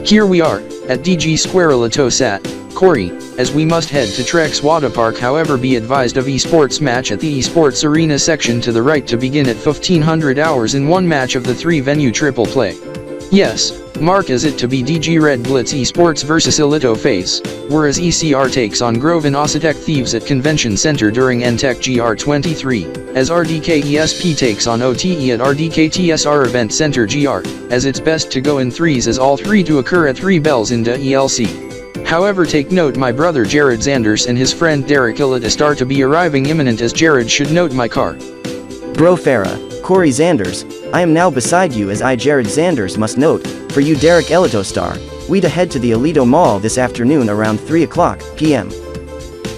Here we are, at DG Square Elito Sat, Corey, as we must head to TrexWaterpark. However, be advised of esports match at the esports arena section to the right to begin at 1500 hours in one match of the 3-venue triple play. Yes, mark as it to be DG Red Blitz Esports vs Elito Face, whereas ECR takes on Grove and Ossitec Thieves at Convention Center during NTech GR23, as RDK ESP takes on OTE at RDK TSR Event Center GR, as it's best to go in threes as all three to occur at 3 bells in ELC. However, take note my brother Jared Zanders and his friend Derek Illitis are to be arriving imminent, as Jared should note my car. Bro Farah, Corey Zanders, I am now beside you, as I Jared Zanders must note, for you Derek Elitostar, we to head to the Elito Mall this afternoon around 3 o'clock p.m.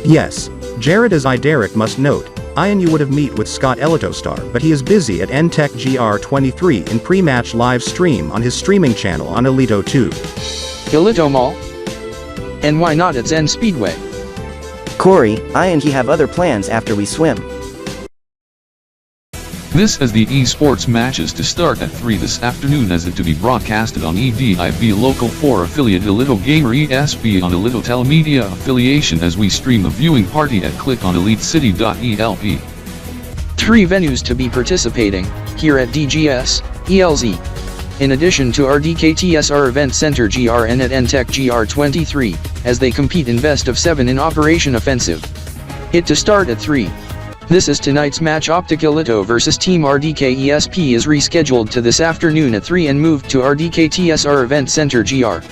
Yes, Jared as I Derek must note, I and you would have meet with Scott Elitostar, but he is busy at NTech GR23 in pre-match live stream on his streaming channel on Elito 2. Elito Mall? And why not at Zen Speedway? Corey, I and he have other plans after we swim. This is the esports matches to start at 3 this afternoon, as it to be broadcasted on EDIV Local 4 affiliate Elito Gamer ESP on Elito Telemedia affiliation, as we stream a viewing party at click on elitecity.elp. 3 venues to be participating, here at DGS, ELZ. In addition to RDK TSR Event Center GR and at NTech GR23, as they compete in best of 7 in Operation Offensive. It to start at 3. This is tonight's match. Optic Elito vs Team RDK ESP is rescheduled to this afternoon at 3 and moved to RDK TSR Event Center GR.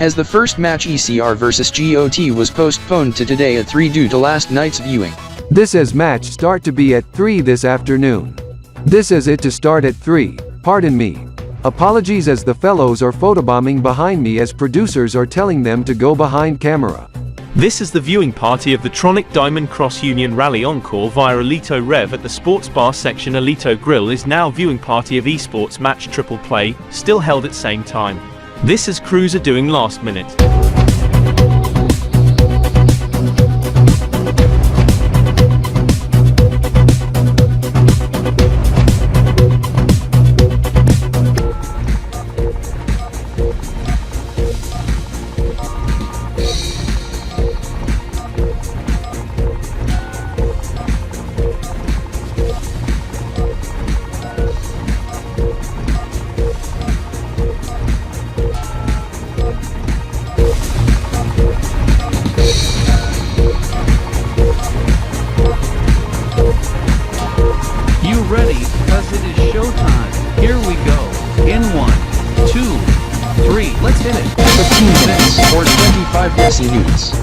As the first match ECR vs GOT was postponed to today at 3 due to last night's viewing. This is match start to be at 3 this afternoon. This is it to start at 3, pardon me. Apologies, as the fellows are photobombing behind me as producers are telling them to go behind camera. This is the viewing party of the Tronic Diamond Cross Union Rally Encore via Elito Rev at the sports bar section. Elito Grill is now viewing party of esports match triple play, still held at same time. This is Cruiser doing last minute. Ready, because it is showtime. Here we go. In 1, 2, 3, let's hit it. 15 minutes or 25 Messi News.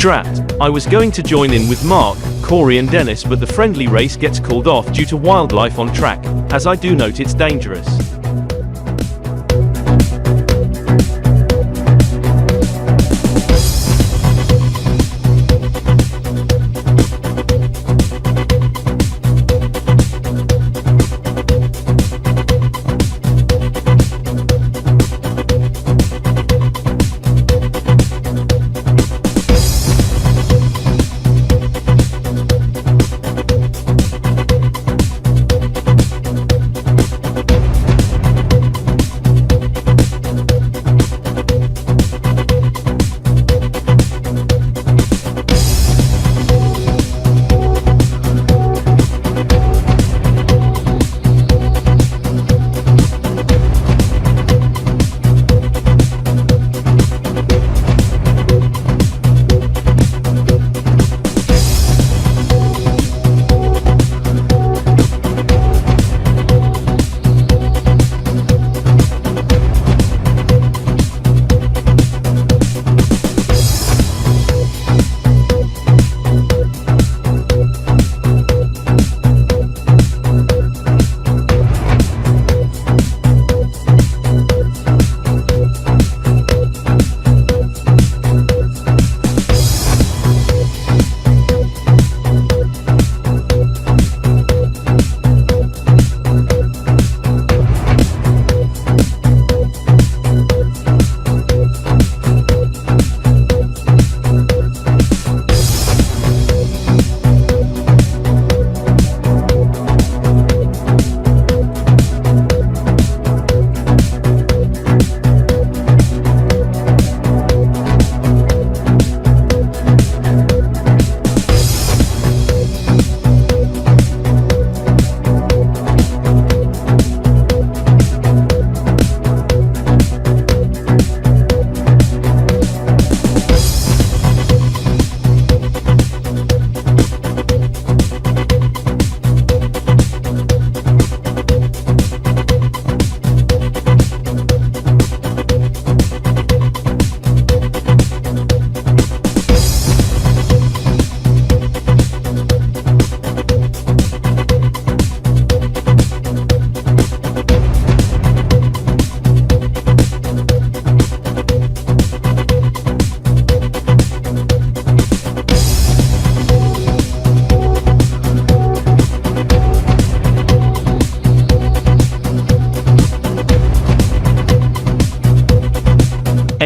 Drat. I was going to join in with Mark, Corey and Dennis, but the friendly race gets called off due to wildlife on track, as I do note it's dangerous.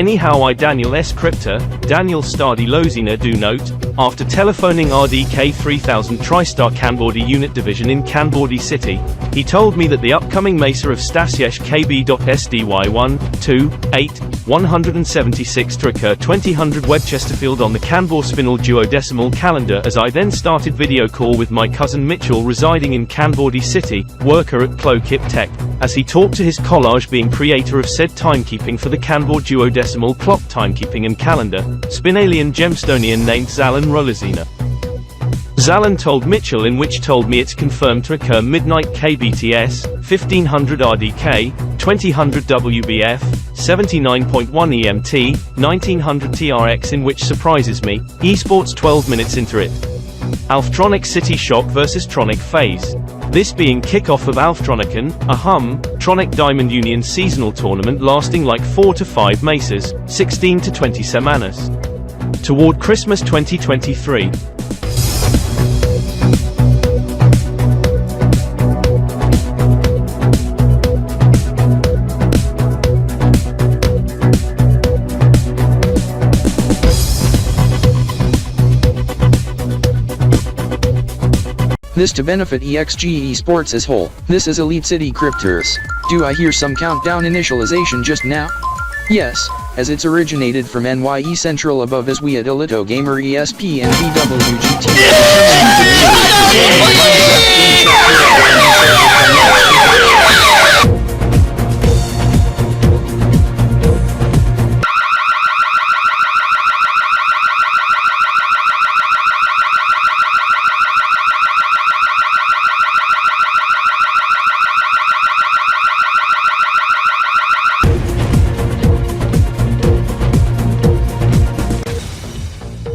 Anyhow, I Daniel S. Crypta, Daniel Stadi Lozina do note, after telephoning RDK 3000 TriStar Kanbrdeean unit division in Kanbrdeean City, he told me that the upcoming Mesa of Stasi-siege KB.SDY 1, 2, 8, 176 to occur 2000 Webchesterfield on the Kanbor-spinel duodecimal calendar. As I then started video call with my cousin Mitchell residing in Kanbrdeean City, worker at Clokip Tech, as he talked to his collage being creator of said timekeeping for the Kanbor duodecimal clock timekeeping and calendar, Spinalian Gemstonian named Zalan Rolazina. Zalan told Mitchell, in which told me it's confirmed to occur midnight KBTS, 1500 RDK, 2000 WBF, 79.1 EMT, 1900 TRX, in which surprises me, esports 12 minutes into it. Alftronic City Shock vs Tronic Phase. This being kickoff of Alftronican, a Tronic Diamond Union seasonal tournament lasting like 4 to 5 mesas, 16 to 20 semanas. Toward Christmas 2023. This to benefit EXG esports as whole. This is Elite City Crypters. Do I hear some countdown initialization just now? Yes, as it's originated from NYE Central above as we at Elito Gamer ESP and BWGT.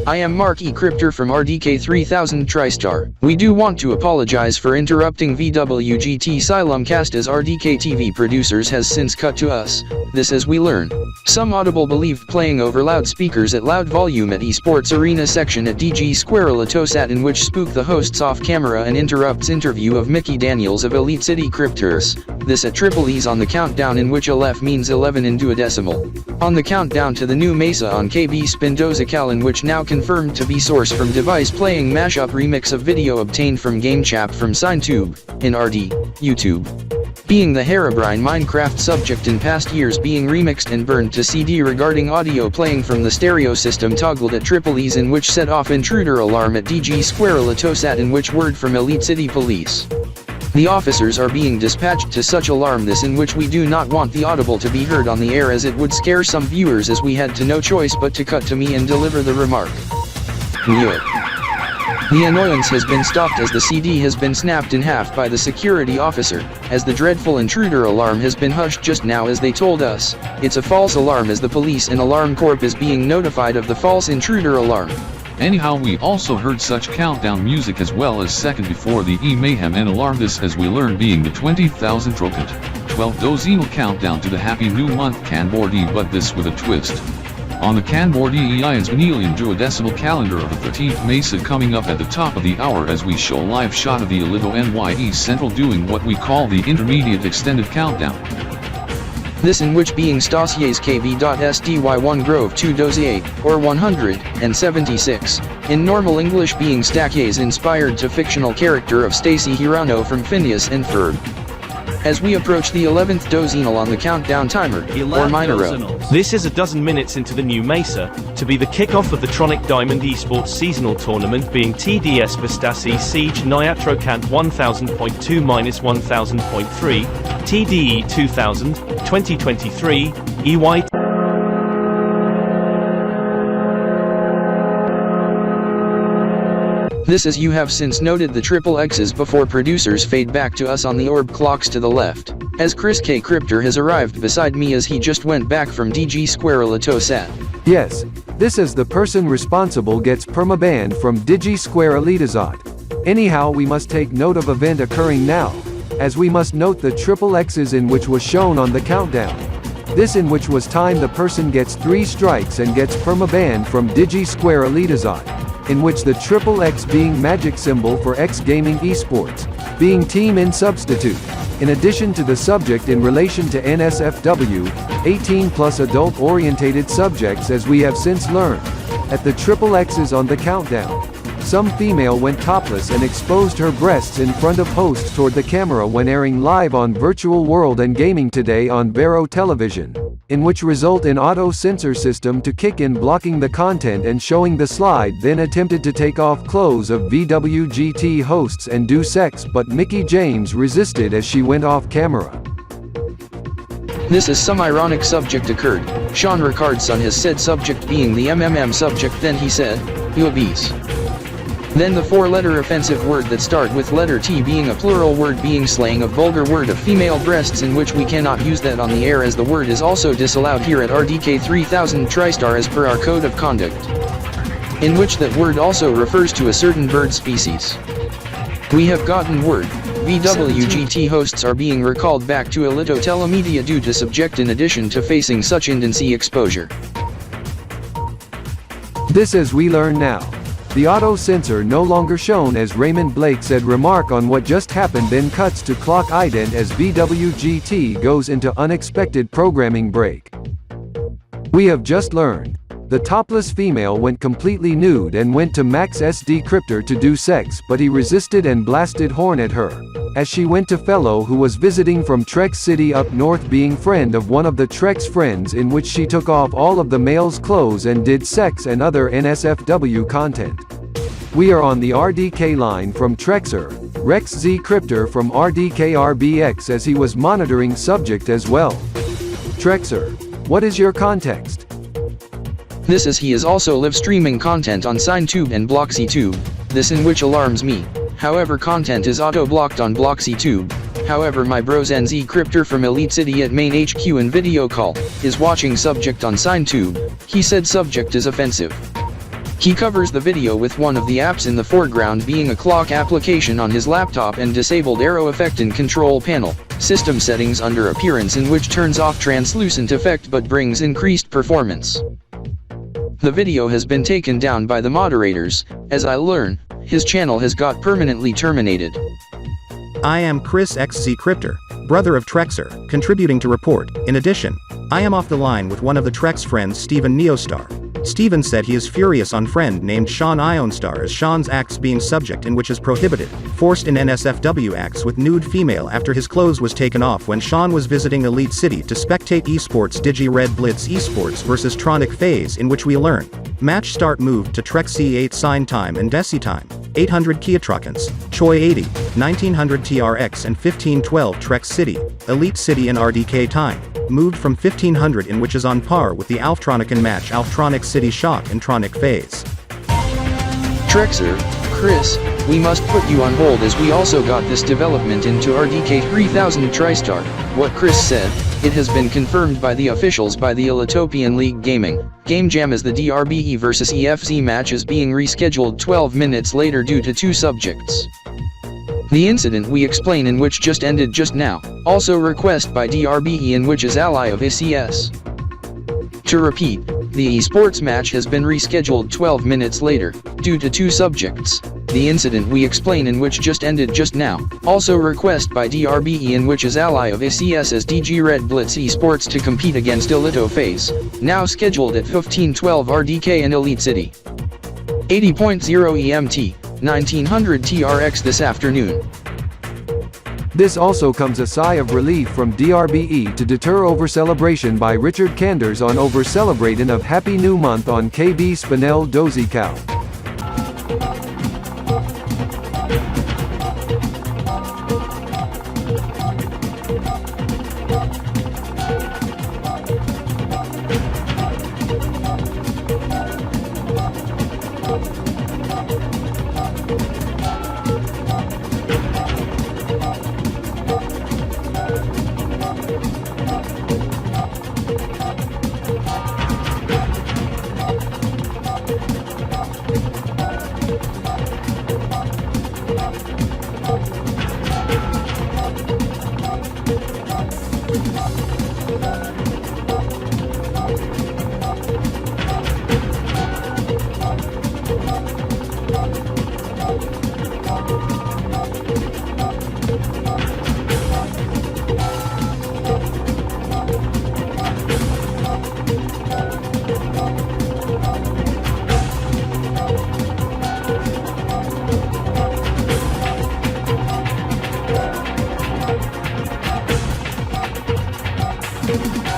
I am Mark E. Cryptor from RDK 3000 TriStar. We do want to apologize for interrupting VWGT Xylem cast as RDK TV producers has since cut to us. This as we learn. Some audible believed playing over loudspeakers at loud volume at esports arena section at DG Square Litosat in which spook the hosts off camera and interrupts interview of Mickey Daniels of Elite City Cryptors. This at Triple E's on the countdown in which Aleph means 11 in duodecimal. On the countdown to the new Mesa on KB Spin dozi-kal in which now confirmed to be source from device playing mashup remix of video obtained from GameChap from SignTube, in RD, YouTube. Being the Herobrine Minecraft subject in past years being remixed and burned to CD regarding audio playing from the stereo system toggled at Triple E's in which set off intruder alarm at DG Square Litosat in which word from Elite City Police. The officers are being dispatched to such alarm this in which we do not want the audible to be heard on the air as it would scare some viewers as we had to no choice but to cut to me and deliver the remark. Knew it. The annoyance has been stopped as the CD has been snapped in half by the security officer, as the dreadful intruder alarm has been hushed just now as they told us, it's a false alarm as the police and alarm corp is being notified of the false intruder alarm. Anyhow, we also heard such countdown music as well as second before the MAYHEM and alarm this as we learn being the 20,000th rocket, 12 dozi-kal countdown to the happy new month Kanbrdeean but this with a twist. On the Kanbrdeean's Vanillion duodecimal calendar of the 13th Mesa coming up at the top of the hour as we show live shot of the ElitoNYE Central doing what we call the intermediate extended countdown. This in which being Stasi-siege KV.SDY1 Grove 2 dozi 8, or 176, in normal English being Stasi-siege inspired to fictional character of Stacy Hirano from Phineas and Ferb. As we approach the 11th dozi-kal on the countdown timer, or Minero. This is a dozen minutes into the new Mesa, to be the kickoff of the Tronic Diamond Esports Seasonal Tournament being TDS for Stasi-siege Nyatrokant 1000.2-1000.3, TDE 2000, 2023, EY. This as you have since noted the triple X's before producers fade back to us on the orb clocks to the left, as Chris K. Cryptor has arrived beside me as he just went back from DG Square Litosat. Yes, this as the person responsible gets permabanned from Digi Square Elitazot. Anyhow, we must take note of event occurring now, as we must note the triple X's in which was shown on the countdown. This in which was time the person gets 3 strikes and gets permabanned from Digi Square Elitazot, in which the triple X being magic symbol for X Gaming Esports, being team in substitute, in addition to the subject in relation to NSFW, 18 plus adult orientated subjects as we have since learned. At the triple X's on the countdown, some female went topless and exposed her breasts in front of hosts toward the camera when airing live on Virtual World and Gaming Today on Vero Television, in which result in auto censor system to kick in blocking the content and showing the slide then attempted to take off clothes of VWGT hosts and do sex but Mickey James resisted as she went off camera. This is some ironic subject occurred. Sean Ricardson has said subject being the MMM subject then he said, you obese. Then the 4-letter offensive word that start with letter T being a plural word being slang of vulgar word of female breasts in which we cannot use that on the air as the word is also disallowed here at RDK 3000 TriStar as per our code of conduct. In which that word also refers to a certain bird species. We have gotten word, VWGT hosts are being recalled back to Elito Telemedia due to subject in addition to facing such indecency exposure. This as we learn now. The auto censor no longer shown as Raymond Blake said remark on what just happened then cuts to clock ident as VWGT goes into unexpected programming break. We have just learned. The topless female went completely nude and went to Max SD Cryptor to do sex but he resisted and blasted horn at her, as she went to fellow who was visiting from Trex City up north being friend of one of the Trex friends in which she took off all of the male's clothes and did sex and other NSFW content. We are on the RDK line from Trexer, Rex Z Cryptor from RDK-RBX as he was monitoring subject as well. Trexer, what is your context? This is he is also live streaming content on SignTube and BloxyTube, this in which alarms me. However content is auto-blocked on BloxyTube. However my bros NZ Cryptor from Elite City at main HQ in video call, is watching subject on SignTube. He said subject is offensive. He covers the video with one of the apps in the foreground being a clock application on his laptop and disabled arrow effect in control panel, system settings under appearance in which turns off translucent effect but brings increased performance. The video has been taken down by the moderators. As I learn, his channel has got permanently terminated. I am Chris XZ Cryptor, brother of Trexer, contributing to report. In addition, I am off the line with one of the Trex friends, Steven Neostar. Steven said he is furious on friend named Sean Ionstar as Sean's acts being subject in which is prohibited, forced in NSFW acts with nude female after his clothes was taken off when Sean was visiting Elite City to spectate esports Digi-Red Blitz esports versus Tronic phase in which we learn. Match start moved to Trex C8 sign time and Desi time, 800 Kiatrakans, Choi 80, 1900 TRX and 1512 Trex City, Elite City and RDK time, moved from 1500 in which is on par with the Alftronican match Alftronic City Shock and Tronic phase. Trexer, Chris, we must put you on hold as we also got this development into RDK 3000 TriStar. What Chris said, it has been confirmed by the officials by the Elitopian League Gaming. Game Jam as the DRBE vs EFZ match is being rescheduled 12 minutes later due to two subjects. The incident we explain in which just ended just now, also request by DRBE in which is ally of ACS. To repeat, the esports match has been rescheduled 12 minutes later, due to two subjects. The incident we explain in which just ended just now, also request by DRBE in which is ally of ACS as DG Red Blitz esports to compete against Elito phase, now scheduled at 1512 RDK in Elite City. 80.0 EMT, 1900 TRX this afternoon. This also comes a sigh of relief from DRBE to deter over-celebration by Richard Kanders on over-celebrating of Happy New Month on Kanbor-spinel dozi-kal.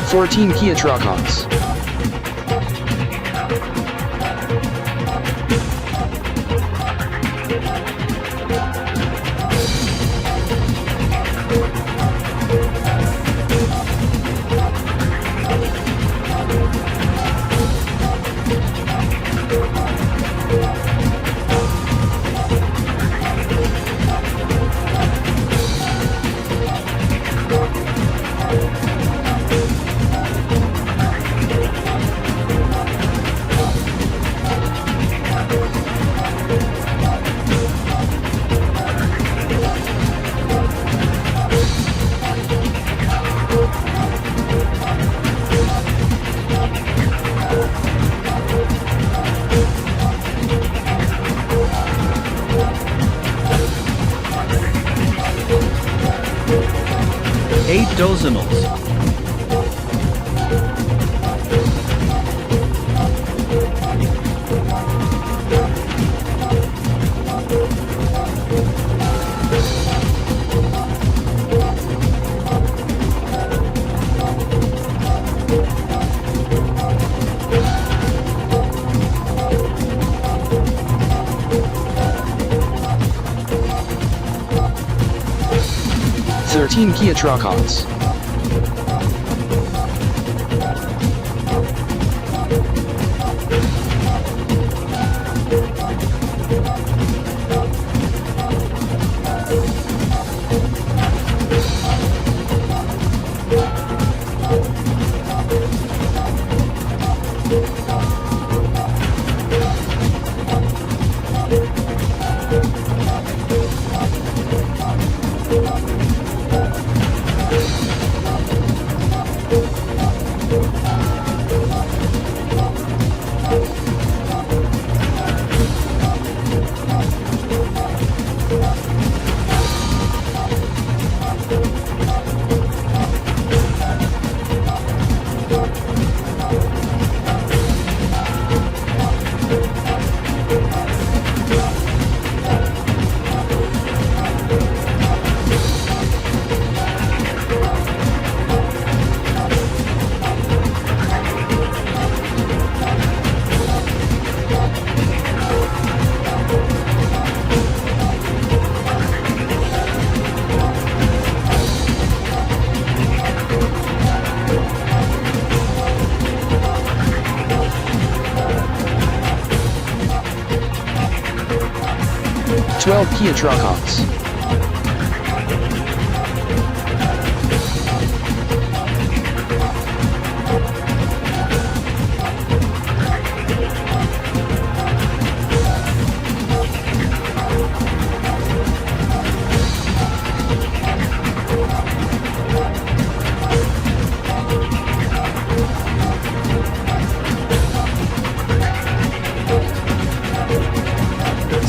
Fourteen Kiatrakans. Dozimals. Kiatrakans. 12 Kiatrokots.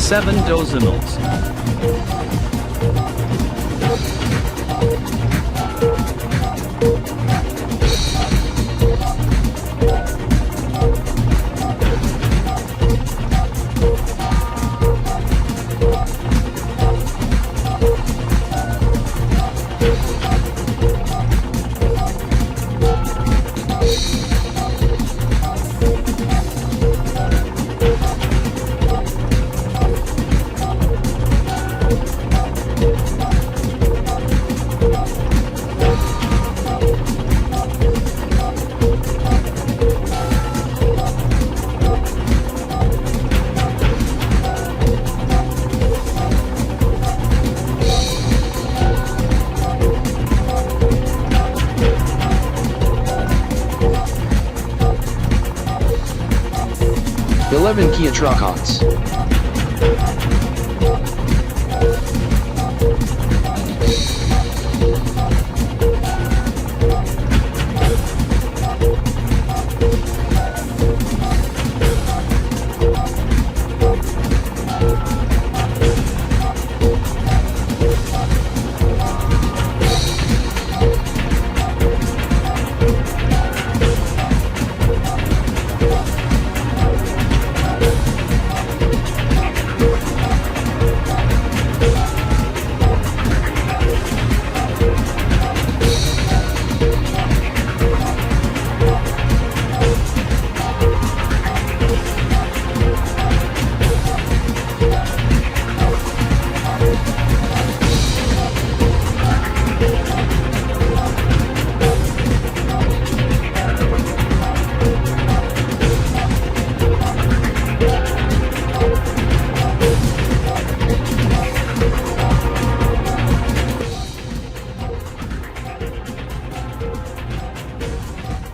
Seven dozi-kals. Kiatrokots.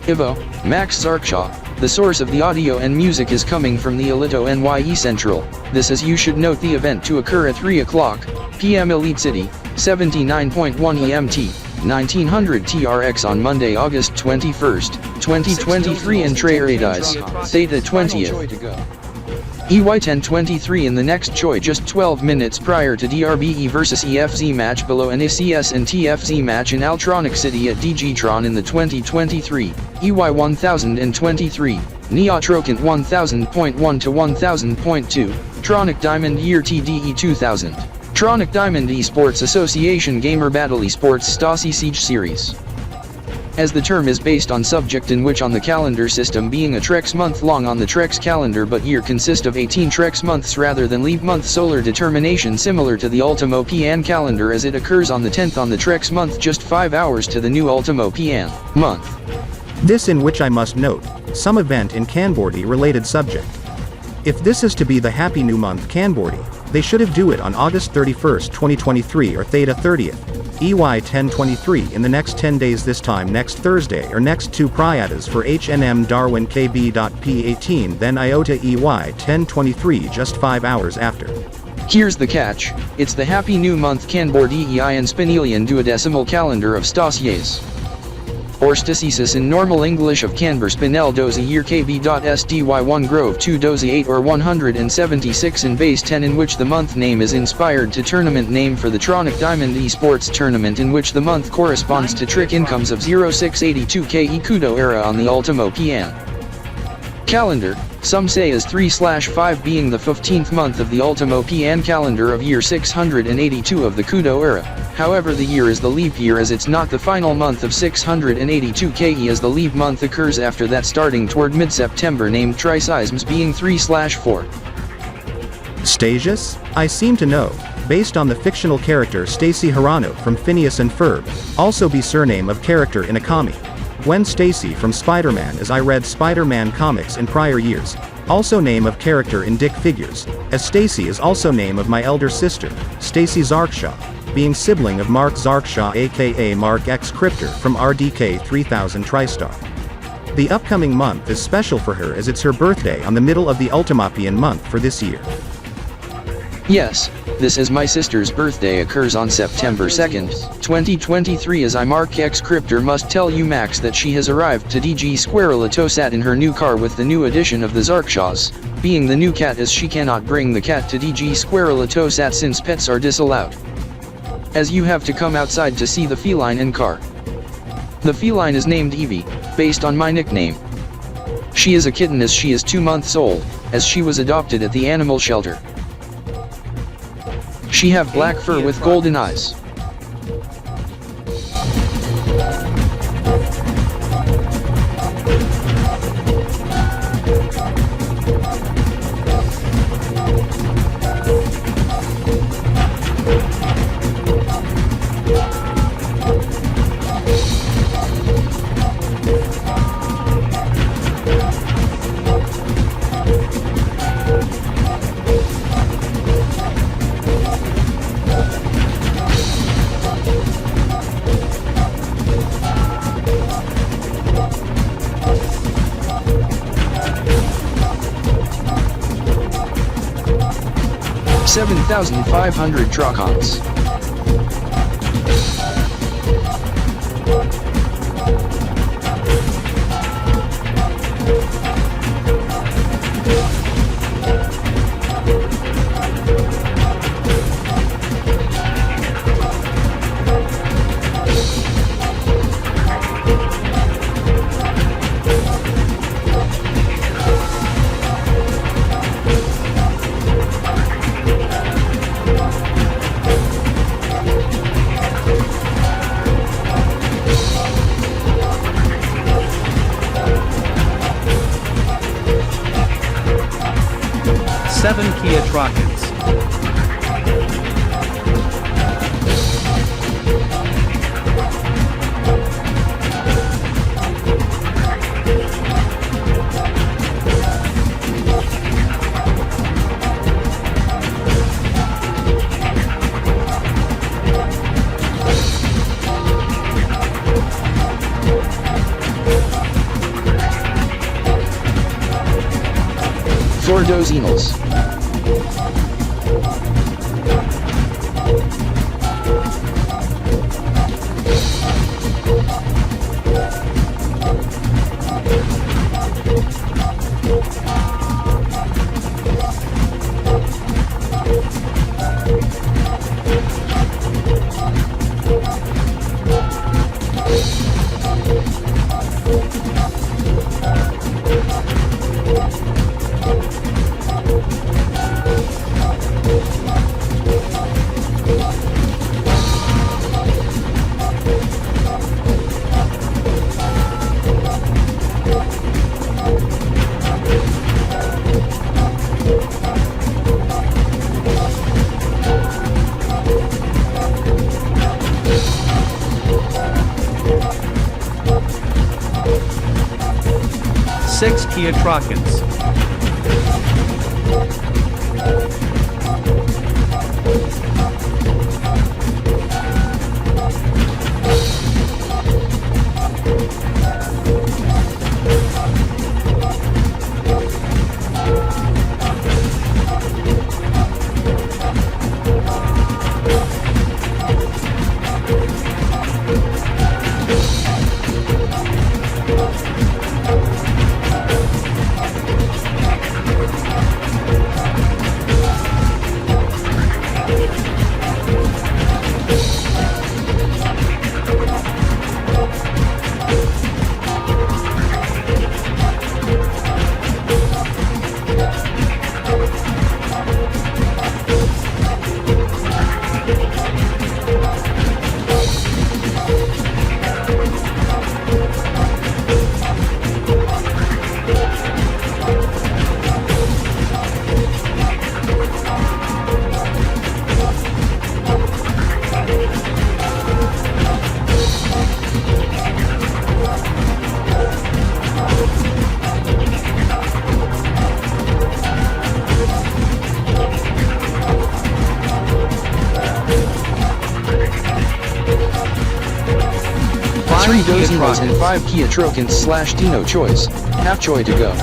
Ivo, Max Zarkshaw. The source of the audio and music is coming from the ElitoNYE Central. This is you should note the event to occur at 3 o'clock p.m. Elite City, 79.1 EMT, 1900 TRX on Monday, August 21st, 2023 in TrexWaterpark, Theta 20th. EY 1023 in the next choi just 12 minutes prior to DRBE vs EFZ match below an ACS and TFZ match in Altronic City at DGTron in the 2023, EY 1023, Neotrokant 1000.1 to 1000.2, Tronic Diamond Year TDE 2000, Tronic Diamond Esports Association Gamer Battle Esports Stasi-siege Series. As the term is based on subject in which on the calendar system being a Trex month long on the Trex calendar but year consist of 18 Trex months rather than leap month solar determination similar to the Ultimo Pian calendar as it occurs on the 10th on the Trex month just 5 hours to the new Ultimo Pian month. This in which I must note, some event in Kanbrdeean-related subject. If this is to be the Happy New Month Kanbrdeean, they should have do it on August 31st 2023 or Theta 30th. EY 1023 in the next 10 days this time next Thursday or next 2 Priadas for HNM Darwion KB.P18 then Iota EY 1023 just 5 hours after. Here's the catch, it's the Happy New Month Kanbrdeean Spinelian duodecimal calendar of Stasi-siege. Or Stasi-siege in normal English of Kanbor-spinel dozi-year KB.SDY1 Grove 2 dozi-8 or 176 in base 10 in which the month name is inspired to tournament name for the Tronic Diamond Esports Tournament in which the month corresponds to trick incomes of 0682 KE Kudo era on the Ultimo Pian calendar. Some say is 3/5 being the 15th month of the Ultimo Pian calendar of year 682 of the Kudo era. However, the year is the leap year as it's not the final month of 682 KE as the leap month occurs after that starting toward mid-September named Tricisms being 3/4. Stasius? I seem to know, based on the fictional character Stacy Hirano from Phineas and Ferb, also be surname of character in Akami. Gwen Stacy from Spider-Man as I read Spider-Man comics in prior years. Also name of character in Dick figures, as Stacy is also name of my elder sister, Stacy Zarkshaw, being sibling of Mark Zarkshaw aka Mark X Cryptor from RDK 3000 TriStar. The upcoming month is special for her as it's her birthday on the middle of the Ultimapian month for this year. Yes, this is my sister's birthday occurs on September 2nd, 2023 as I Mark X Cryptor must tell you Max that she has arrived to DG Square Litosat in her new car with the new addition of the Zarkshaws, being the new cat as she cannot bring the cat to DG Square Litosat since pets are disallowed. As you have to come outside to see the feline in car. The feline is named Evie, based on my nickname. She is a kitten as she is 2 months old, as she was adopted at the animal shelter. She have black fur with golden eyes. $7,500 Trocons. Seven Kia Trocons. Four dozi-kals. Six Kia Trocons. dozimals and 5 Kia Trokans / Dino choice. Half choi to go.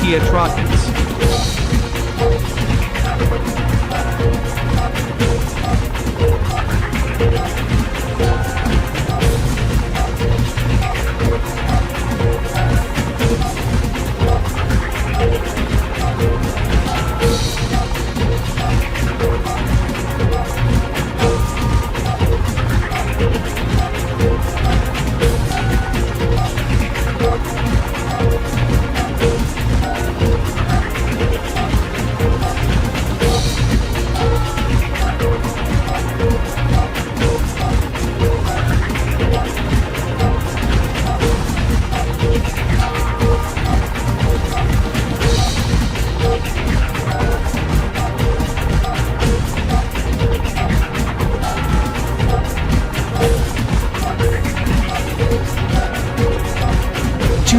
Kia Trokans.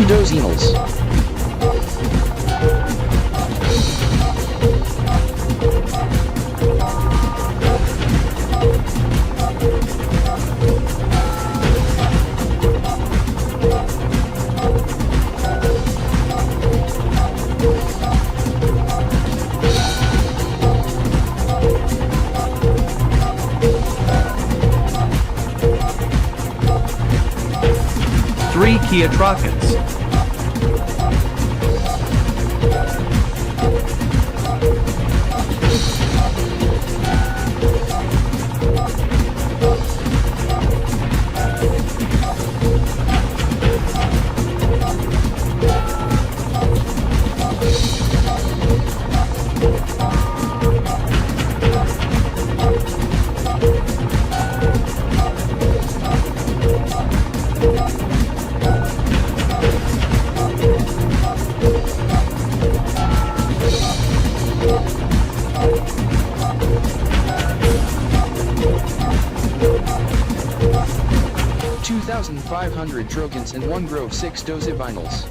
Dozimals. Three Kia Trokans. $2,500 Trokans and 1 Grove 6 dozi vinyls.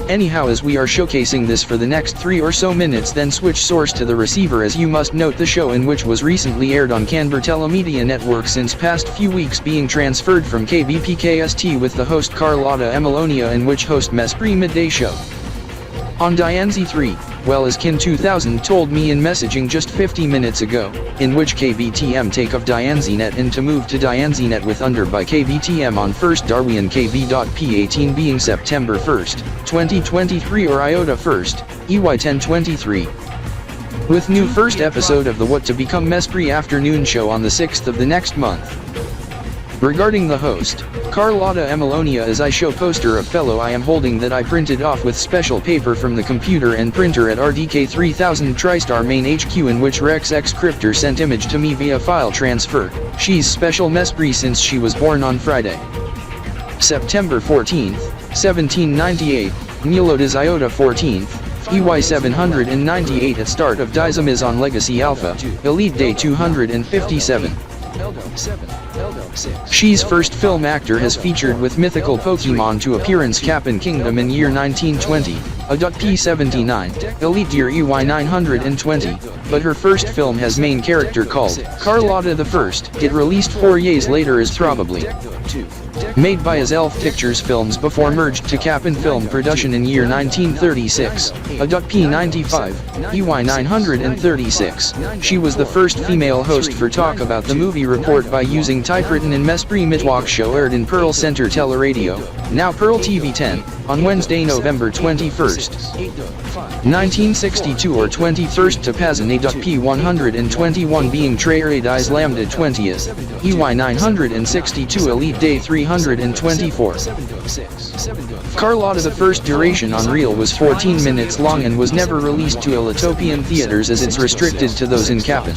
Anyhow, as we are showcasing this for the next 3 or so minutes, then switch source to the receiver, as you must note the show in which was recently aired on Kanbur Telemedia Network since past few weeks being transferred from KBPKST with the host Carlotta Emelonia, in which host Mesprit midday show. On Dianzi 3, well, as Kin 2000 told me in messaging just 50 minutes ago, in which KBTM take of Dianzinet and to move to Dianzinet with under by KBTM on first Darwion KV.P18 being September 1st, 2023 or Iota 1st, EY 1023. With new first episode of the What to Become Mesprit afternoon show on the 6th of the next month. Regarding the host, Carlotta Emelonia, as I show poster of fellow I am holding that I printed off with special paper from the computer and printer at RDK 3000 TriStar main HQ, in which Rex X Cryptor sent image to me via file transfer. She's special Mesprit since she was born on Friday, September 14th, 1798, Mulotas Iota 14th, EY 798 at start of Dizamiz on Legacy Alpha, Elite Day 257. Eldo 7, Eldo She's first film actor has featured with mythical Pokemon to appearance Cap'n Kingdom in year 1920, a P79, Elite year EY 920, but her first film has main character called Carlotta the First. It released 4 years later is probably made by his Elf Pictures films before merged to Cap'n Film Production in year 1936, a P95, EY 936. She was the first female host for Talk About the Movie Report by using typewritten in Mesprit Midwalk show aired in Pearl Center Teleradio, now Pearl TV 10, on Wednesday, November 21st, 1962 or 21st to Pazan a P121 being Trey Dies Lambda 20th, EY 962 Elite Day 324. Carlotta the First duration on reel was 14 minutes long and was never released to Elitopian theaters as it's restricted to those in Cap'n,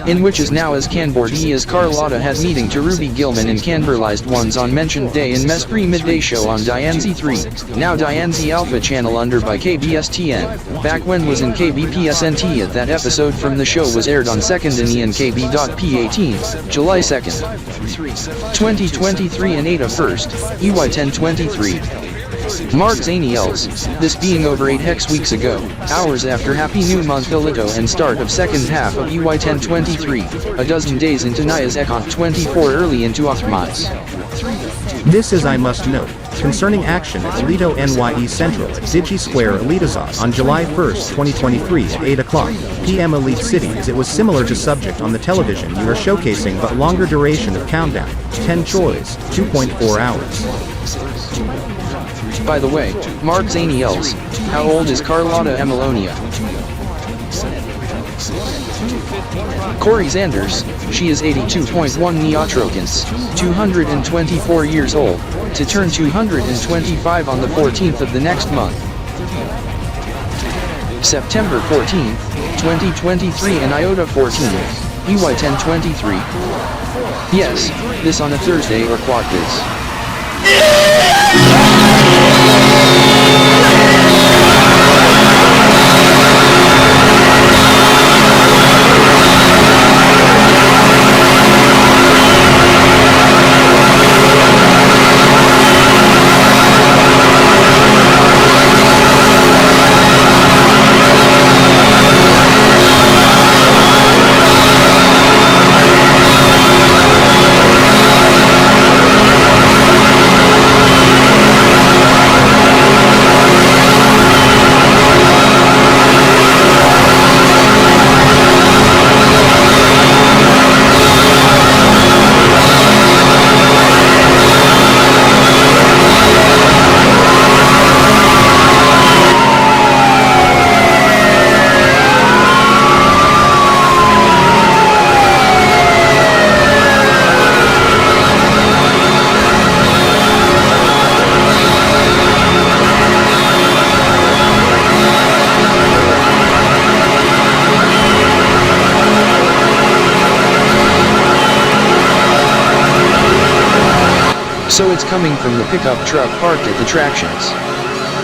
in which is now as Kanbordee as Carlotta had meeting to Ruby Gilman and Canberlized ones on mentioned day in Mesprit midday show on Dianzi 3, now Dianzi Alpha channel under by KBSTN, back when was in KBPSNT at that episode from the show was aired on 2nd and EN KB.P18, July 2nd, 2023 and 8 of 1st, EY 1023. Mark Zaniels, this being over 8 hex weeks ago, hours after Happy New Month Elito and start of second half of EY 1023, a dozen days into Nya's Econ 24 early into Optimize. This is I must note, concerning action at ElitoNYE Central at Digi Square Elitazon on July 1st, 2023 at 8 o'clock p.m. Elite Cities. It was similar to subject on the television you are showcasing but longer duration of countdown, 10 choice, 2.4 hours. By the way, Mark Zaniels, how old is Carlotta Emilonia? Corey Zanders, she is 82.1 Neotrokins, 224 years old, to turn 225 on the 14th of the next month. September 14th, 2023 and Iota 14th, EY 1023. Yes, this on a Thursday or Quadbiz. So it's coming from the pickup truck parked at the tractions.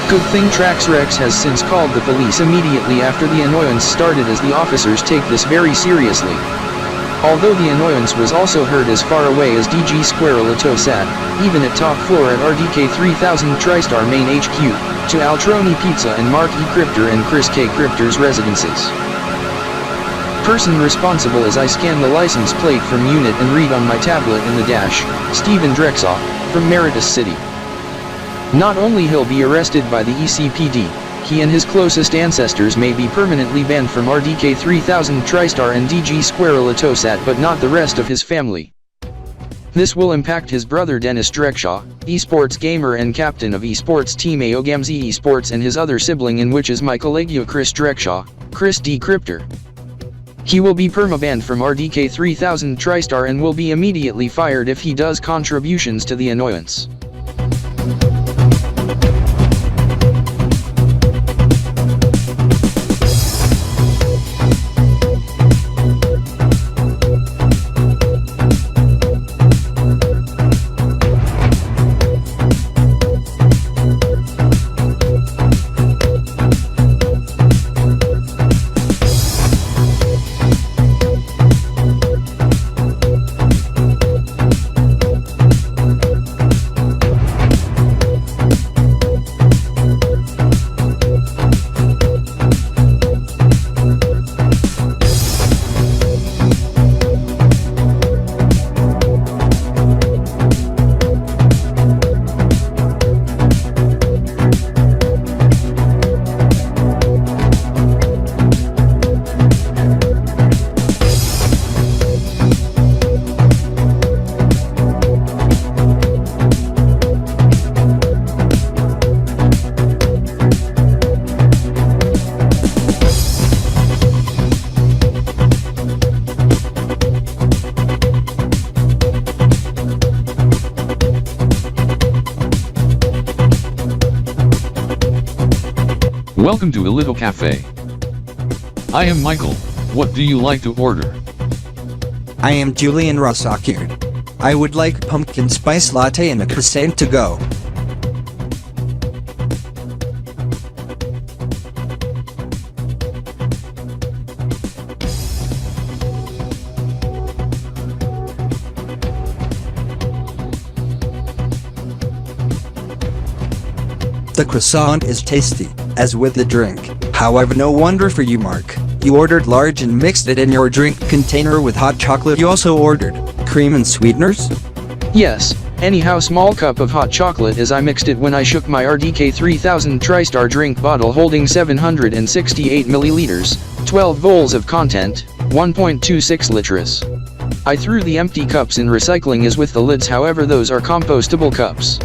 Good thing TrexRex has since called the police immediately after the annoyance started as the officers take this very seriously. Although the annoyance was also heard as far away as DG Square Elitosat, even at top floor at RDK 3000 TriStar main HQ, to Altroni Pizza and Mark E. Crypter and Chris K. Crypter's residences. Person responsible as I scan the license plate from unit and read on my tablet in the dash, Steven Drexel, from Meritus City. Not only he'll be arrested by the ECPD, he and his closest ancestors may be permanently banned from RDK 3000 TriStar and DG Square Elitosat but not the rest of his family. This will impact his brother Dennis Drexel, esports gamer and captain of esports team Aogamzi Esports and his other sibling in which is my colleague Chris Drexel, Chris D. Crypter. He will be permabanned from RDK 3000 TriStar and will be immediately fired if he does contributions to the annoyance. Welcome to Elito Cafe. I am Michael. What do you like to order? I am Julian Rossakir. I would like pumpkin spice latte and a croissant to go. The croissant is tasty, as with the drink. However, no wonder for you, Mark. You ordered large and mixed it in your drink container with hot chocolate. You also ordered cream and sweeteners? Yes, anyhow small cup of hot chocolate as I mixed it when I shook my RDK 3000 TriStar drink bottle holding 768 milliliters, 12 vols of content, 1.26 liters. I threw the empty cups in recycling as with the lids, however those are compostable cups.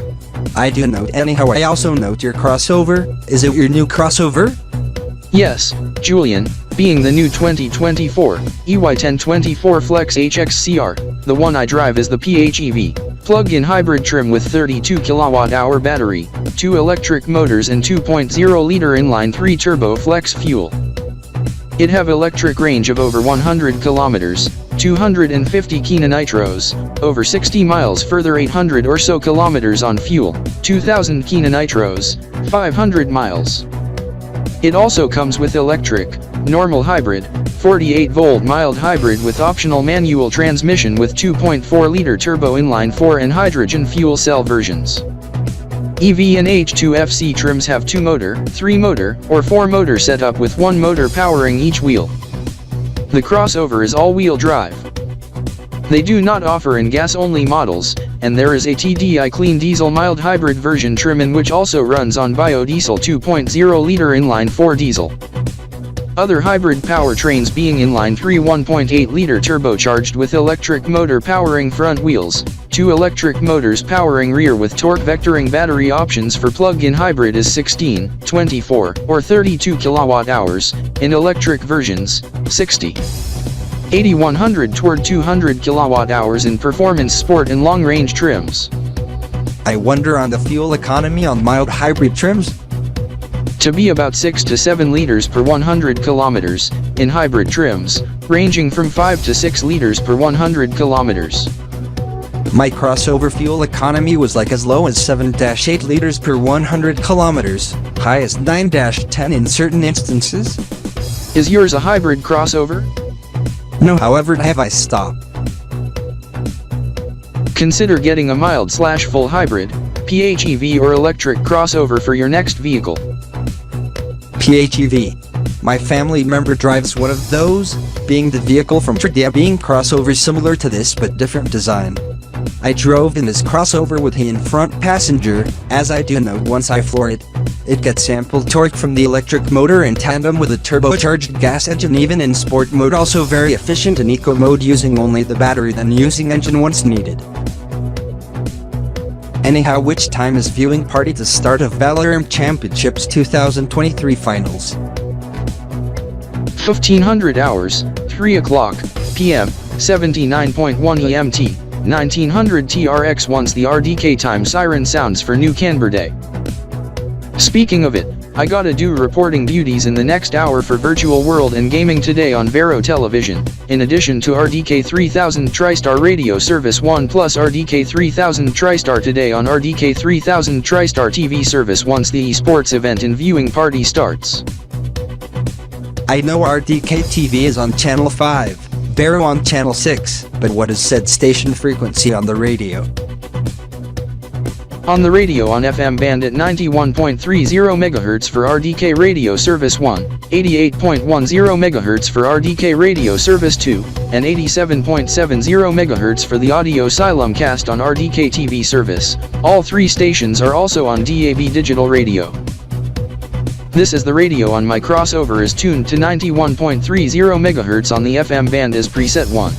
I do note anyhow. I also note your crossover. Is it your new crossover? Yes, Julian, being the new 2024 EY1024 Flex HXCR, the one I drive is the PHEV plug-in hybrid trim with 32 kWh battery, 2 electric motors and 2.0-liter inline 3 turbo flex fuel. It have electric range of over 100 kilometers, 250 kilonitros, over 60 miles further 800 or so kilometers on fuel, 2000 kilonitros, 500 miles. It also comes with electric, normal hybrid, 48-volt mild hybrid with optional manual transmission with 2.4-liter turbo inline 4 and hydrogen fuel cell versions. Evie and H2FC trims have 2-motor, 3-motor, or 4-motor setup with 1 motor powering each wheel. The crossover is all-wheel drive. They do not offer in gas-only models, and there is a TDI clean diesel mild hybrid version trim in which also runs on biodiesel 2.0-liter inline 4 diesel. Other hybrid powertrains being inline 3 1.8-liter turbocharged with electric motor powering front wheels, 2 electric motors powering rear with torque vectoring battery options for plug-in hybrid is 16, 24, or 32 kWh, in electric versions, 60. 80-100 toward 200 kWh in performance sport and long-range trims. I wonder on the fuel economy on mild hybrid trims? To be about 6 to 7 liters per 100 kilometers, in hybrid trims, ranging from 5 to 6 liters per 100 kilometers. My crossover fuel economy was like as low as 7-8 liters per 100 kilometers, high as 9-10 in certain instances. Is yours a hybrid crossover? No, however have I stopped. Consider getting a mild/full hybrid, PHEV or electric crossover for your next vehicle. PHEV. My family member drives one of those, being the vehicle from Kanbrdeean being crossover similar to this but different design. I drove in this crossover with him in front passenger, as I do know once I floor it. It gets ample torque from the electric motor in tandem with a turbocharged gas engine, even in sport mode, also very efficient in eco mode using only the battery than using engine once needed. Anyhow, which time is viewing party to start of Valorant Championships 2023 finals? 1500 hours, 3 o'clock p.m., 79.1 EMT, 1900 TRX once the RDK time siren sounds for new Kanbrdeean. Speaking of it, I gotta do reporting duties in the next hour for Virtual World and Gaming Today on Vero Television, in addition to RDK 3000 TriStar Radio Service 1 plus RDK 3000 TriStar Today on RDK 3000 TriStar TV Service once the esports event and viewing party starts. I know RDK TV is on Channel 5, Vero on Channel 6, but what is said station frequency on the radio? On the radio on FM band at 91.30 MHz for RDK Radio Service 1, 88.10 MHz for RDK Radio Service 2, and 87.70 MHz for the audio Asylum cast on RDK TV service. All three stations are also on DAB digital radio. This is the radio on my crossover is tuned to 91.30 MHz on the FM band as preset 1.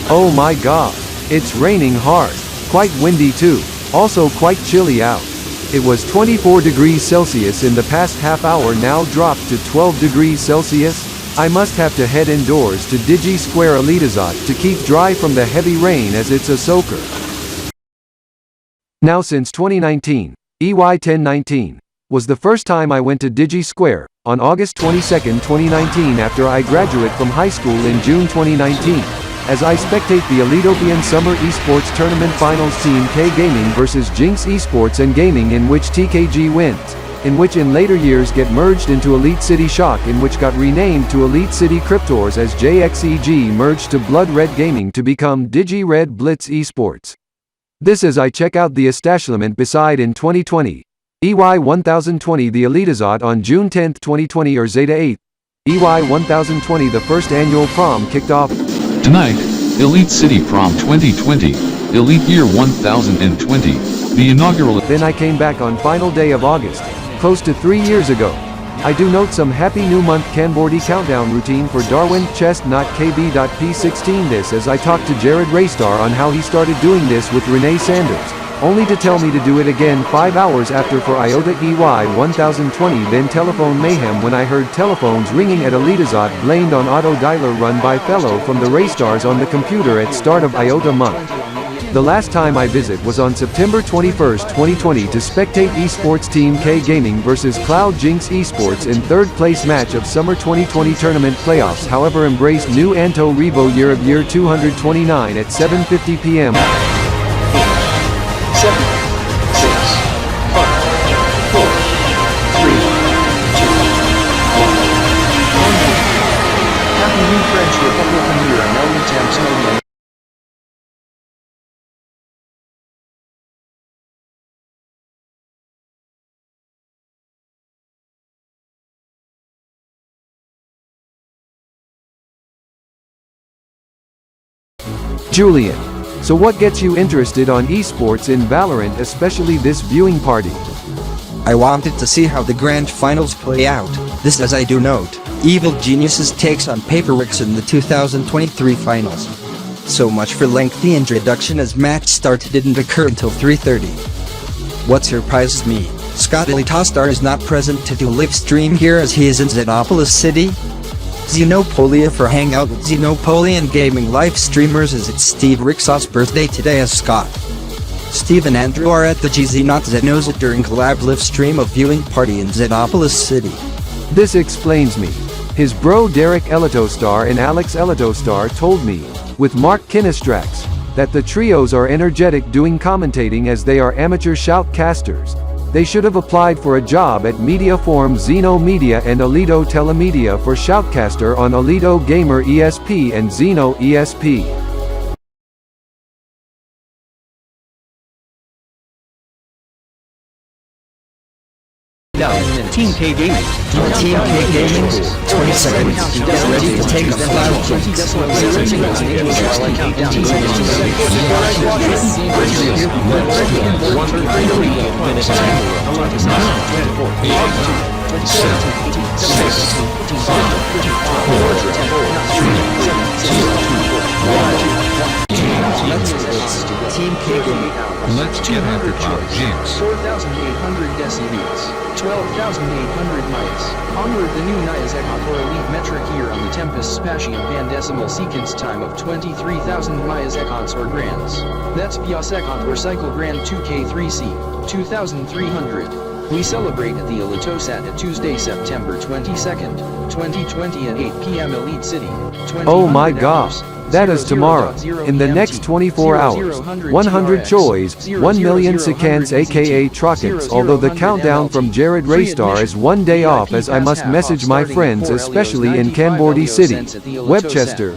Oh my god. It's raining hard. Quite windy too. Also quite chilly out. It was 24 degrees Celsius in the past half hour, now dropped to 12 degrees Celsius. I must have to head indoors to Digi Square ElitoZot to keep dry from the heavy rain as it's a soaker. Now since 2019, EY 1019 was the first time I went to Digi Square, on August 22, 2019 after I graduate from high school in June 2019, as I spectate the ELITOPIAN Summer Esports Tournament Finals Team K Gaming vs Jinx Esports and Gaming, in which TKG wins, in which in later years get merged into Elite City Shock, in which got renamed to Elite City Cryptors, as JXEG merged to Blood Red Gaming to become Digi Red Blitz Esports. This as I check out the establishment beside in 2020. EY 1020 the ElitoZot on June 10, 2020 or Zeta 8. EY 1020 the first annual prom kicked off. Tonight, Elite City Prom 2020, Elite Year 1020, the inaugural. Then I came back on final day of August, close to 3 years ago. I do note some Happy New Month Kanbrdeean countdown routine for Darwion chest not KB.P16 this as I talked to Jared Raystar on how he started doing this with Renee Sanders, only to tell me to do it again 5 hours after for Iota EY 1020 then telephone mayhem when I heard telephones ringing at ElitoZot blamed on auto dialer run by fellow from the Raystars on the computer at start of Iota month. The last time I visit was on September 21, 2020 to spectate Esports Team K Gaming vs Cloud Jinx Esports in third place match of Summer 2020 Tournament Playoffs, however embraced new Anto Revo year of year 229 at 7:50 p.m. 7, 6, 5, 4, 3, 2, 1. Happy New French Republican Year and no attempts no. Julian. So what gets you interested on esports in Valorant, especially this viewing party? I wanted to see how the grand finals play out. This as I do note, Evil Genius's takes on Paperworks in the 2023 finals. So much for lengthy introduction as match start didn't occur until 3:30. What surprises me, Scott ElitoStar is not present to do live stream here as he is in Xenopolis City. Xenopolia for Hangout with Xenopolian Gaming live streamers as it's Steve Rixos' birthday today as Scott. Steve and Andrew are at the GZ Not Xenoza during collab live stream of viewing party in Xenopolis City. This explains me. His bro Derek ElitoStar and Alex ElitoStar told me, with Mark Kinistrax, that the trios are energetic doing commentating as they are amateur shoutcasters. They should have applied for a job at Mediaform Xeno Media and Elito Telemedia for shoutcaster on Elito Gamer ESP and Xeno ESP. Team K Gaming. Team K Gaming, 20 seconds. Get ready to take a flight. Team K Gaming. Let's get after Cloud Jinx. 4,800 decibels, 12,800 miles. Onward the new NYE for elite metric year on the Tempest Spatium Pandecimal sequence time of 23,000 milliseconds or grands. That's via second or cycle grand 2K3C, 2,300. We celebrate at the ElitoSat at Tuesday, September 22nd, 2020 at 8 p.m. Elite City. Oh my god. That is tomorrow. In the next 24 hours, 100 choi's, 1 million seconds aka Trockets, although the countdown from Jared Raystar is 1 day off as I must message my friends especially in Kanbordee City, Webchester,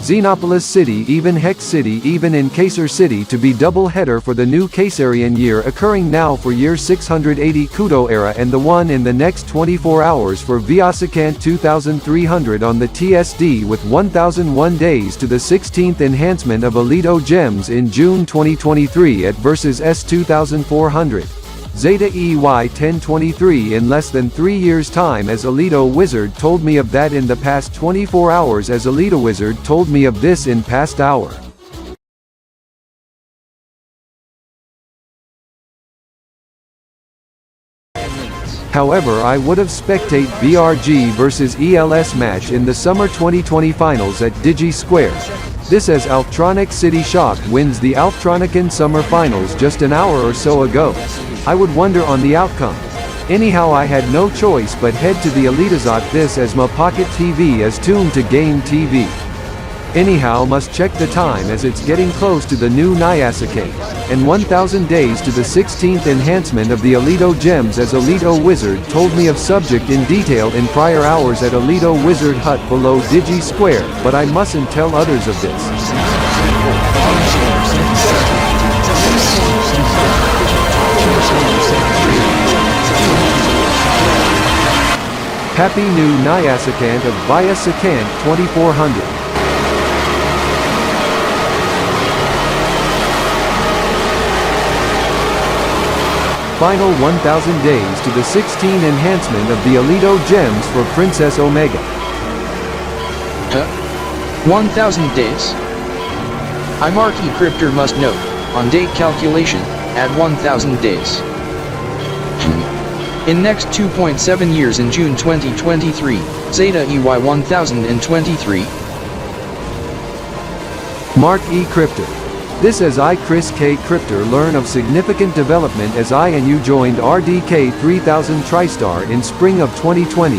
Xenopolis City, even Hex City, even in Kaysar City to be double header for the new Kaysarian year occurring now for year 680 Kudo era and the one in the next 24 hours for Vyasakant 2300 on the TSD with 1001 days to the 16th enhancement of Elito Gems in June 2023 at versus S 2400. Zeta EY 1023 in less than 3 years time as Elito Wizard told me of that in the past 24 hours as Elito Wizard told me of this in past hour. However, I would have spectate BRG vs ELS match in the summer 2020 finals at Digi Square. This as Alptronic City Shock wins the Alptronican Summer Finals just an hour or so ago. I would wonder on the outcome. Anyhow, I had no choice but head to the Elitazot this as my pocket TV is tuned to Game TV. Anyhow, must check the time as it's getting close to the new Nyasake, and 1000 days to the 16th enhancement of the Elito Gems as Elito Wizard told me of subject in detail in prior hours at Elito Wizard Hut below Digi Square, but I mustn't tell others of this. Happy new Nyasakant of Via Sakant 2400. Final 1000 days to the 16 enhancement of the Elito Gems for Princess Omega. 1000 days? I mark eCryptor must note, on date calculation, add 1000 days. In next 2.7 years in June 2023, Zeta EY 1023. Mark eCryptor. This as I Chris K. Cryptor learn of significant development as I and you joined RDK 3000 TriStar in spring of 2020.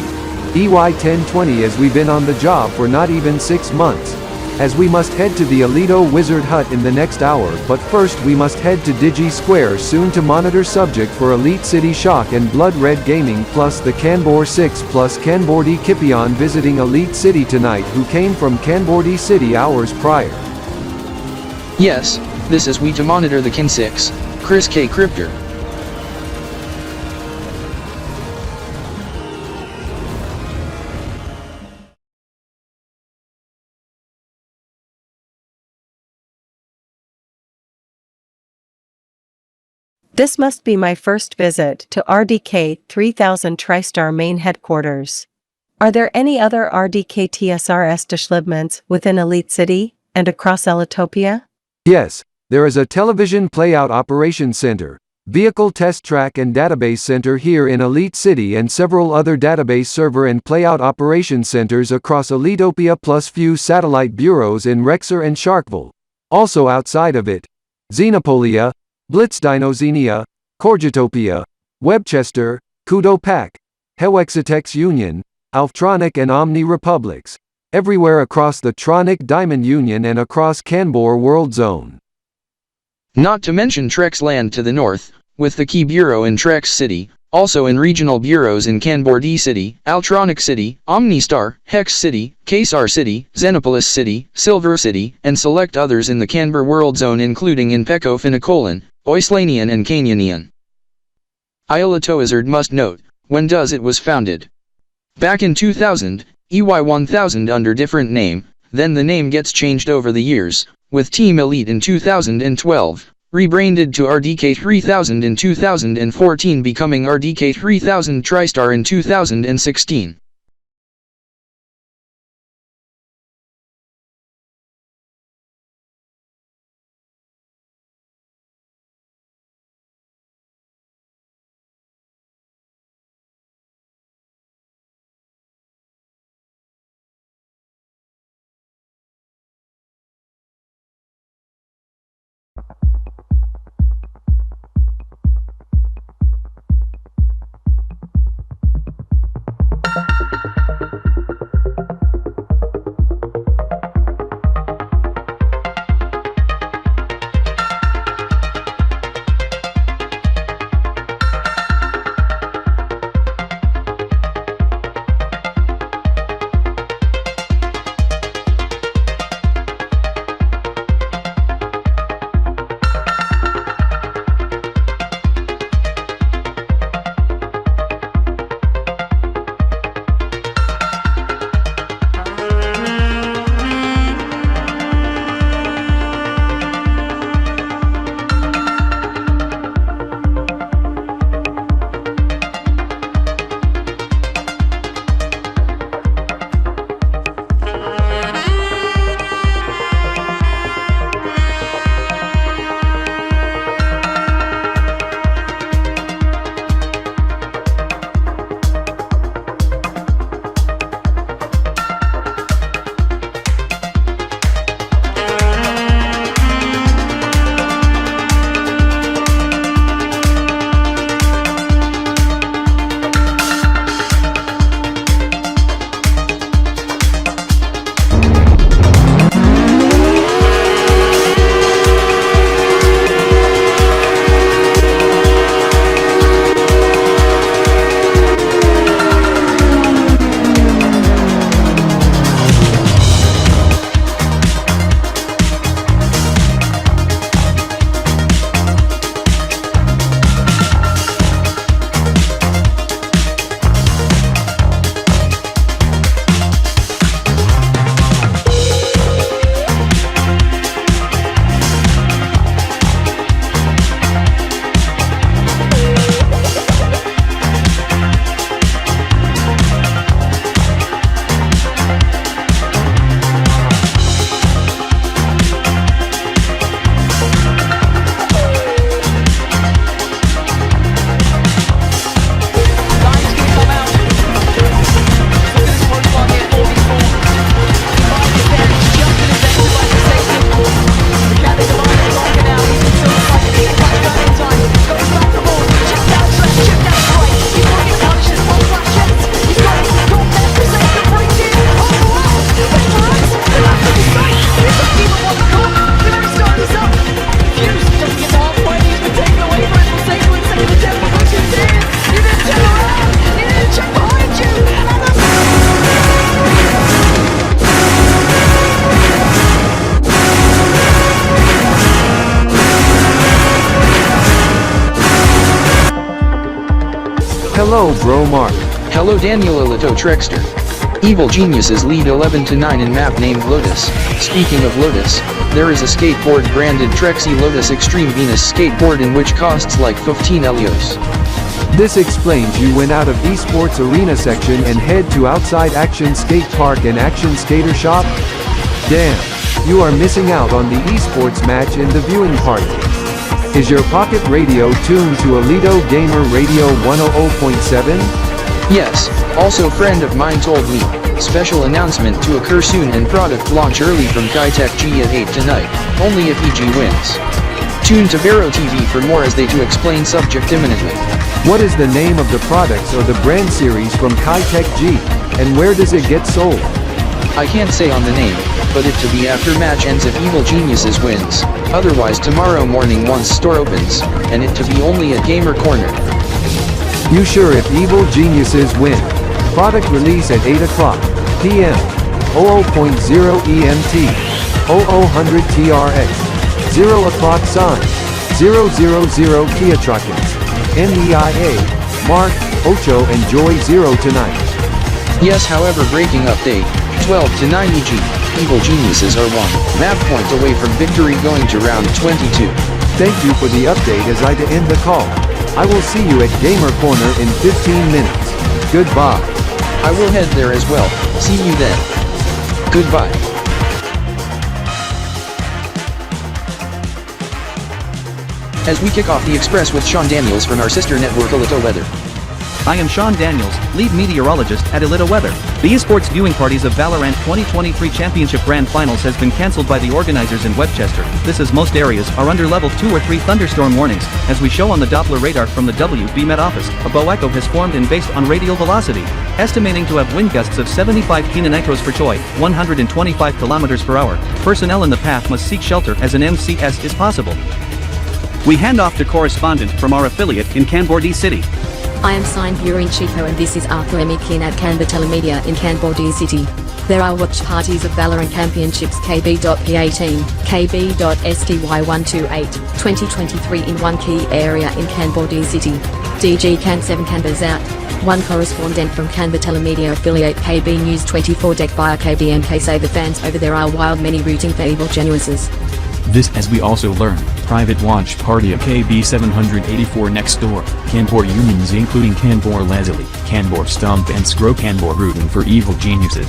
EY 1020 as we've been on the job for not even 6 months. As we must head to the Elito Wizard Hut in the next hour, but first we must head to Digi Square soon to monitor subject for Elite City Shock and Blood Red Gaming plus the Kanbor 6 plus Kanbrdeean Kipion visiting Elite City tonight who came from Kanbrdeean City hours prior. Yes, this is we to monitor the Kin 6, Chris K. Cryptor. This must be my first visit to RDK 3000 TriStar main headquarters. Are there any other RDK TSRS Deschlibments within Elite City and across Elitopia? Yes, there is a television playout operations center, vehicle test track and database center here in Elite City and several other database server and playout operations centers across Elitopia plus few satellite bureaus in Rexer and Sharkville. Also outside of it, Xenopolia, Blitzdinozenia, Corgitopia, Webchester, Kudo Pack, Hewexitex Union, Alptronic and Omni Republics. Everywhere across the Tronic Diamond Union and across Kanbor World Zone. Not to mention Trex Land to the north, with the key bureau in Trex City, also in regional bureaus in Kanbrdeean City, Altronic City, Omnistar, Hex City, Kesar City, Xenopolis City, Silver City, and select others in the Kanbor World Zone including in Peko Finacolan, Oislanian and Canyonian. ElitoWizard must note, when does it was founded? Back in 2000, EY 1000 under different name, then the name gets changed over the years, with Team Elite in 2012, rebranded to RDK 3000 in 2014 becoming RDK 3000 TriStar in 2016. Hello bro Mark. Hello Daniel Elito Trexter. Evil geniuses lead 11-9 in map named Lotus. Speaking of Lotus, there is a skateboard branded Trexy Lotus Extreme Venus skateboard in which costs like 15 Elios. This explains you went out of esports arena section and head to outside Action Skate Park and Action Skater Shop? Damn, you are missing out on the esports match in the viewing party. Is your pocket radio tuned to Elito Gamer Radio 100.7? Yes, also friend of mine told me, special announcement to occur soon and product launch early from Kitech G at 8 tonight, only if EG wins. Tune to Vero TV for more as they to explain subject imminently. What is the name of the products or the brand series from Kitech G, and where does it get sold? I can't say on the name, but it to be after match ends if Evil Geniuses wins, otherwise tomorrow morning once store opens, and it to be only at Gamer Corner. You sure if Evil Geniuses win? Product release at 8 o'clock p.m. 00.0 EMT, 0000 TRX, 0 o'clock sign, 000 Kia Truckins, NYE, Mark, Ocho and Joy 0 tonight. Yes, however breaking update, 12-9 EG, Evil Geniuses are 1 map point away from victory going to round 22. Thank you for the update as I to end the call. I will see you at Gamer Corner in 15 minutes. Goodbye. I will head there as well, see you then. Goodbye. As we kick off the Express with Sean Daniels from our sister network Elito Weather. I am Sean Daniels, lead meteorologist at Elito Weather. The esports viewing parties of Valorant 2023 Championship Grand Finals has been cancelled by the organizers in Webchester. This as most areas are under level 2 or 3 thunderstorm warnings. As we show on the Doppler radar from the WB Met office, a bow echo has formed and based on radial velocity, estimating to have wind gusts of 75 km per choy, 125 km per hour. Personnel in the path must seek shelter as an MCS is possible. We hand off to correspondent from our affiliate in Kanbordee City. I am signed Burin Chico and this is Arthur Emikin at Canberra Telemedia in Kanbordee City. There are watch parties of Valorant Championships KB.P18, KB.STY128, 2023 in one key area in Kanbordee City. DG Can 7 Canberra's out. One correspondent from Canberra Telemedia affiliate KB News 24 deck via KBNK say the fans over there are wild many rooting for Evil Geniuses. This as we also learn, private watch party of KB 784 next door, Kanbor unions including Kanbor Lazuli, Kanbor Stump and Scro Kanbor rooting for Evil Geniuses.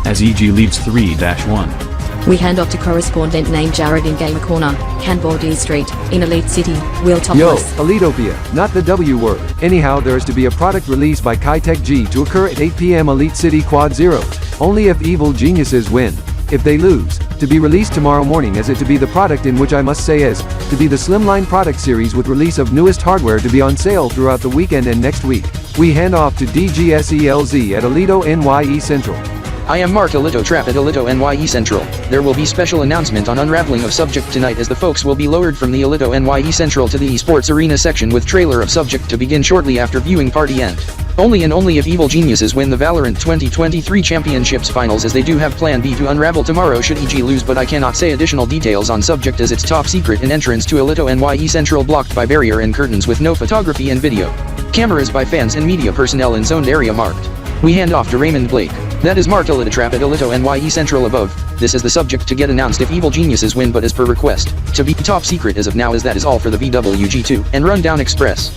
As EG leads 3-1. We hand off to correspondent named Jared in Gamer Corner, Kanbordee Street, in Elite City, Will Yo, Thomas. Elitopia, not the W word. Anyhow, there is to be a product release by Kitech G to occur at 8 p.m. Elite City Quad 0, only if Evil Geniuses win. If they lose, to be released tomorrow morning as it to be the product in which I must say is, to be the slimline product series with release of newest hardware to be on sale throughout the weekend and next week. We hand off to DGSELZ at ElitoNYE Central. I am Mark Elito Trap at ElitoNYE Central. There will be special announcement on unraveling of subject tonight as the folks will be lowered from the ElitoNYE Central to the esports arena section with trailer of subject to begin shortly after viewing party end. Only and only if Evil Geniuses win the Valorant 2023 Championships Finals as they do have plan B to unravel tomorrow should EG lose, but I cannot say additional details on subject as it's top secret and entrance to ElitoNYE Central blocked by barrier and curtains with no photography and video. Cameras by fans and media personnel in zoned area marked. We hand off to Raymond Blake. That is Mark Elito Trap at ElitoNYE Central above. This is the subject to get announced if Evil Geniuses win, but as per request, to be top secret as of now, as that is all for the VWG2 and Rundown Express.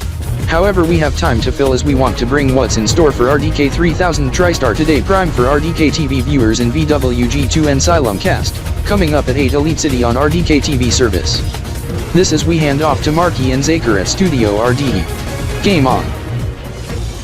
However, we have time to fill as we want to bring what's in store for RDK 3000 TriStar today Prime for RDK TV viewers in VWG2 and Xylem Cast, coming up at 8 Elite City on RDK TV service. This is we hand off to Marky and Zaker at Studio RDE. Game on.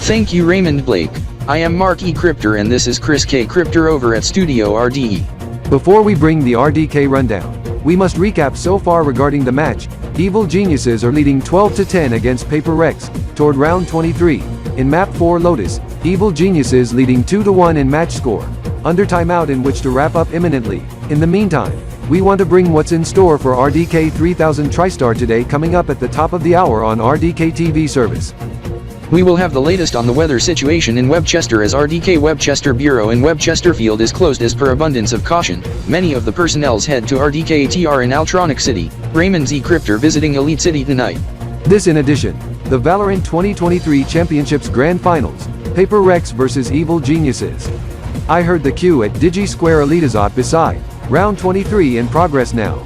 Thank you Raymond Blake. I am Mark E. Crypter and this is Chris K. Crypter over at Studio RDE. Before we bring the RDK rundown, we must recap so far regarding the match. Evil Geniuses are leading 12-10 against Paper Rex, toward round 23. In map 4 Lotus, Evil Geniuses leading 2-1 in match score, under timeout in which to wrap up imminently. In the meantime, we want to bring what's in store for RDK 3000 TriStar today coming up at the top of the hour on RDK TV service. We will have the latest on the weather situation in Webchester as RDK Webchester Bureau in Webchester Field is closed as per abundance of caution. Many of the personnels head to RDK ATR in Altronic City. Raymond Z. Crypter visiting Elite City tonight. This in addition, The Valorant 2023 Championships Grand Finals, FERA'S vs Evil Geniuses. I heard the queue at Digi Square Elitazot beside. Round 23 in progress now.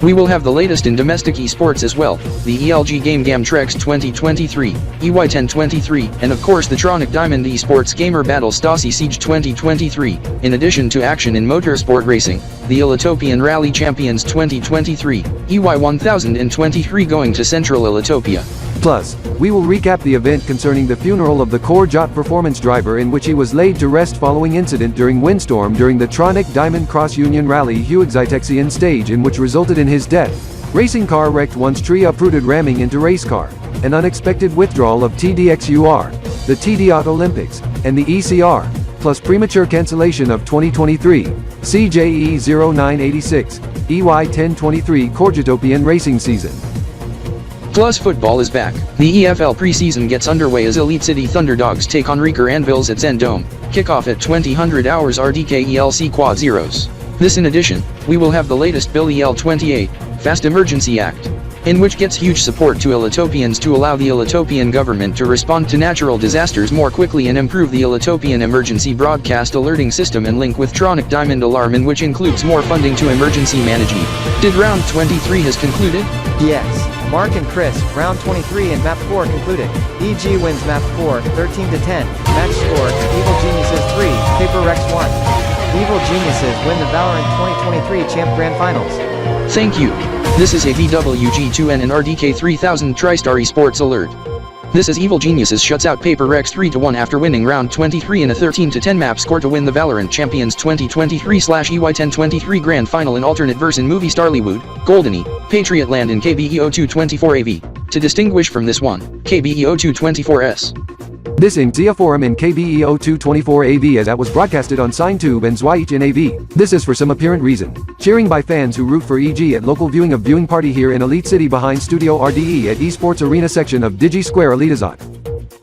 We will have the latest in domestic esports as well, the ELG Game Trex 2023, EY1023, and of course the Tronic Diamond Esports Gamer Battle Stasi-siege 2023, in addition to action in motorsport racing, the Elitopian Rally Champions 2023, EY1023 going to Central Elitopia. Plus, we will recap the event concerning the funeral of the Core Jot performance driver in which he was laid to rest following incident during windstorm during the Tronic Diamond Cross Union Rally Huexitexian stage in which resulted in his death. Racing car wrecked once tree uprooted ramming into race car. An unexpected withdrawal of TDXUR, the TDOT Olympics, and the ECR, plus premature cancellation of 2023 CJE 0986, EY1023 Corgitopian racing season. Plus football is back. The EFL preseason gets underway as Elite City Thunderdogs take on Reeker Anvils at Zen Dome. Kickoff at 2000 hours RDK ELC Quad Zeros. This in addition, we will have the latest Bill EL28, Fast Emergency Act, in which gets huge support to Elitopians to allow the Elitopian government to respond to natural disasters more quickly and improve the Elitopian emergency broadcast alerting system and link with Tronic Diamond Alarm, in which includes more funding to emergency management. Did round 23 has concluded? Yes. Mark and Chris, round 23 and map 4 concluded. EG wins map 4, 13-10. Match score, Evil Geniuses 3, FERA'S 1. Evil Geniuses win the Valorant 2023 Champ Grand Finals. Thank you. This is a VWG2N and RDK 3000 TriStar Esports alert. This is Evil Geniuses shuts out FERA'S 3-1 after winning round 23 in a 13-10 map score to win the Valorant Champions 2023/EY1023 Grand Final in alternate verse in movie Starlywood, Goldeny, Patriot Land in KBEO224 AV. To distinguish from this one, KBEO224S. This in Zia Forum in KBEO224 AV as that was broadcasted on SignTube and Zwitch in AV. This is for some apparent reason. Cheering by fans who root for EG at local viewing of viewing party here in Elite City behind Studio RDE at Esports Arena section of Digi Square Elitazot.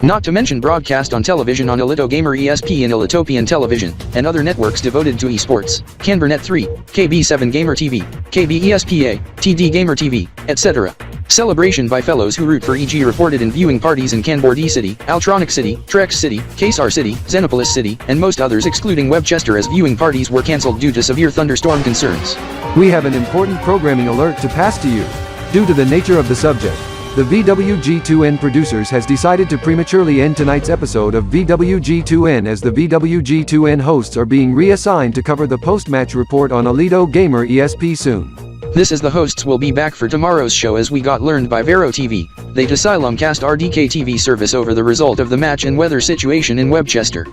Not to mention broadcast on television on Elito Gamer ESP and Elitopian Television, and other networks devoted to esports, Kanbrdeean 3, KB7 Gamer TV, KBESPA, TD Gamer TV, etc. Celebration by fellows who root for EG reported in viewing parties in Kanbordee City, Altronic City, Trex City, Kesar City, Xenopolis City, and most others excluding Webchester as viewing parties were cancelled due to severe thunderstorm concerns. We have an important programming alert to pass to you. Due to the nature of the subject, the VWG2N producers has decided to prematurely end tonight's episode of VWG2N as the VWG2N hosts are being reassigned to cover the post-match report on Elito Gamer ESP soon. This is the hosts will be back for tomorrow's show as we got learned by Vero TV. They Asylum cast RDK TV service over the result of the match and weather situation in Webchester.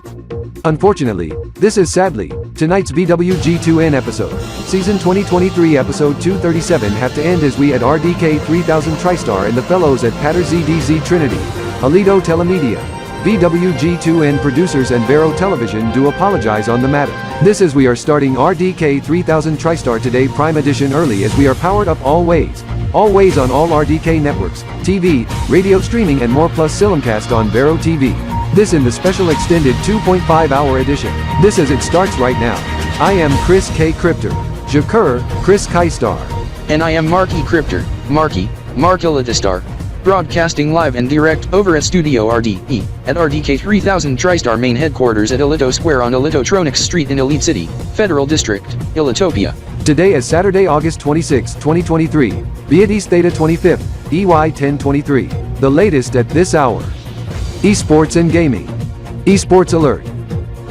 Unfortunately, this is sadly, tonight's VWG2N episode. Season 2023 episode 237 have to end as we at RDK 3000 TriStar and the fellows at Patter ZDZ Trinity, Elito Telemedia, VWG2N producers and Vero Television do apologize on the matter. This is we are starting RDK 3000 TriStar today Prime Edition early as we are powered up always on all RDK networks, TV, radio streaming and more plus Silimcast on Vero TV. This in the special extended 2.5-hour edition. This as it starts right now. I am Chris K. Crypter. Jakur, Chris Kaistar. And I am Mark E. Crypter, Mark Elitastar. Broadcasting live and direct over at Studio RDE, at RDK 3000 TriStar main headquarters at Elito Square on Elitotronics Street in Elite City, Federal District, Elitopia. Today is Saturday, August 26, 2023, Beatis Theta 25th, EY1023. The latest at this hour. Esports and Gaming. Esports Alert.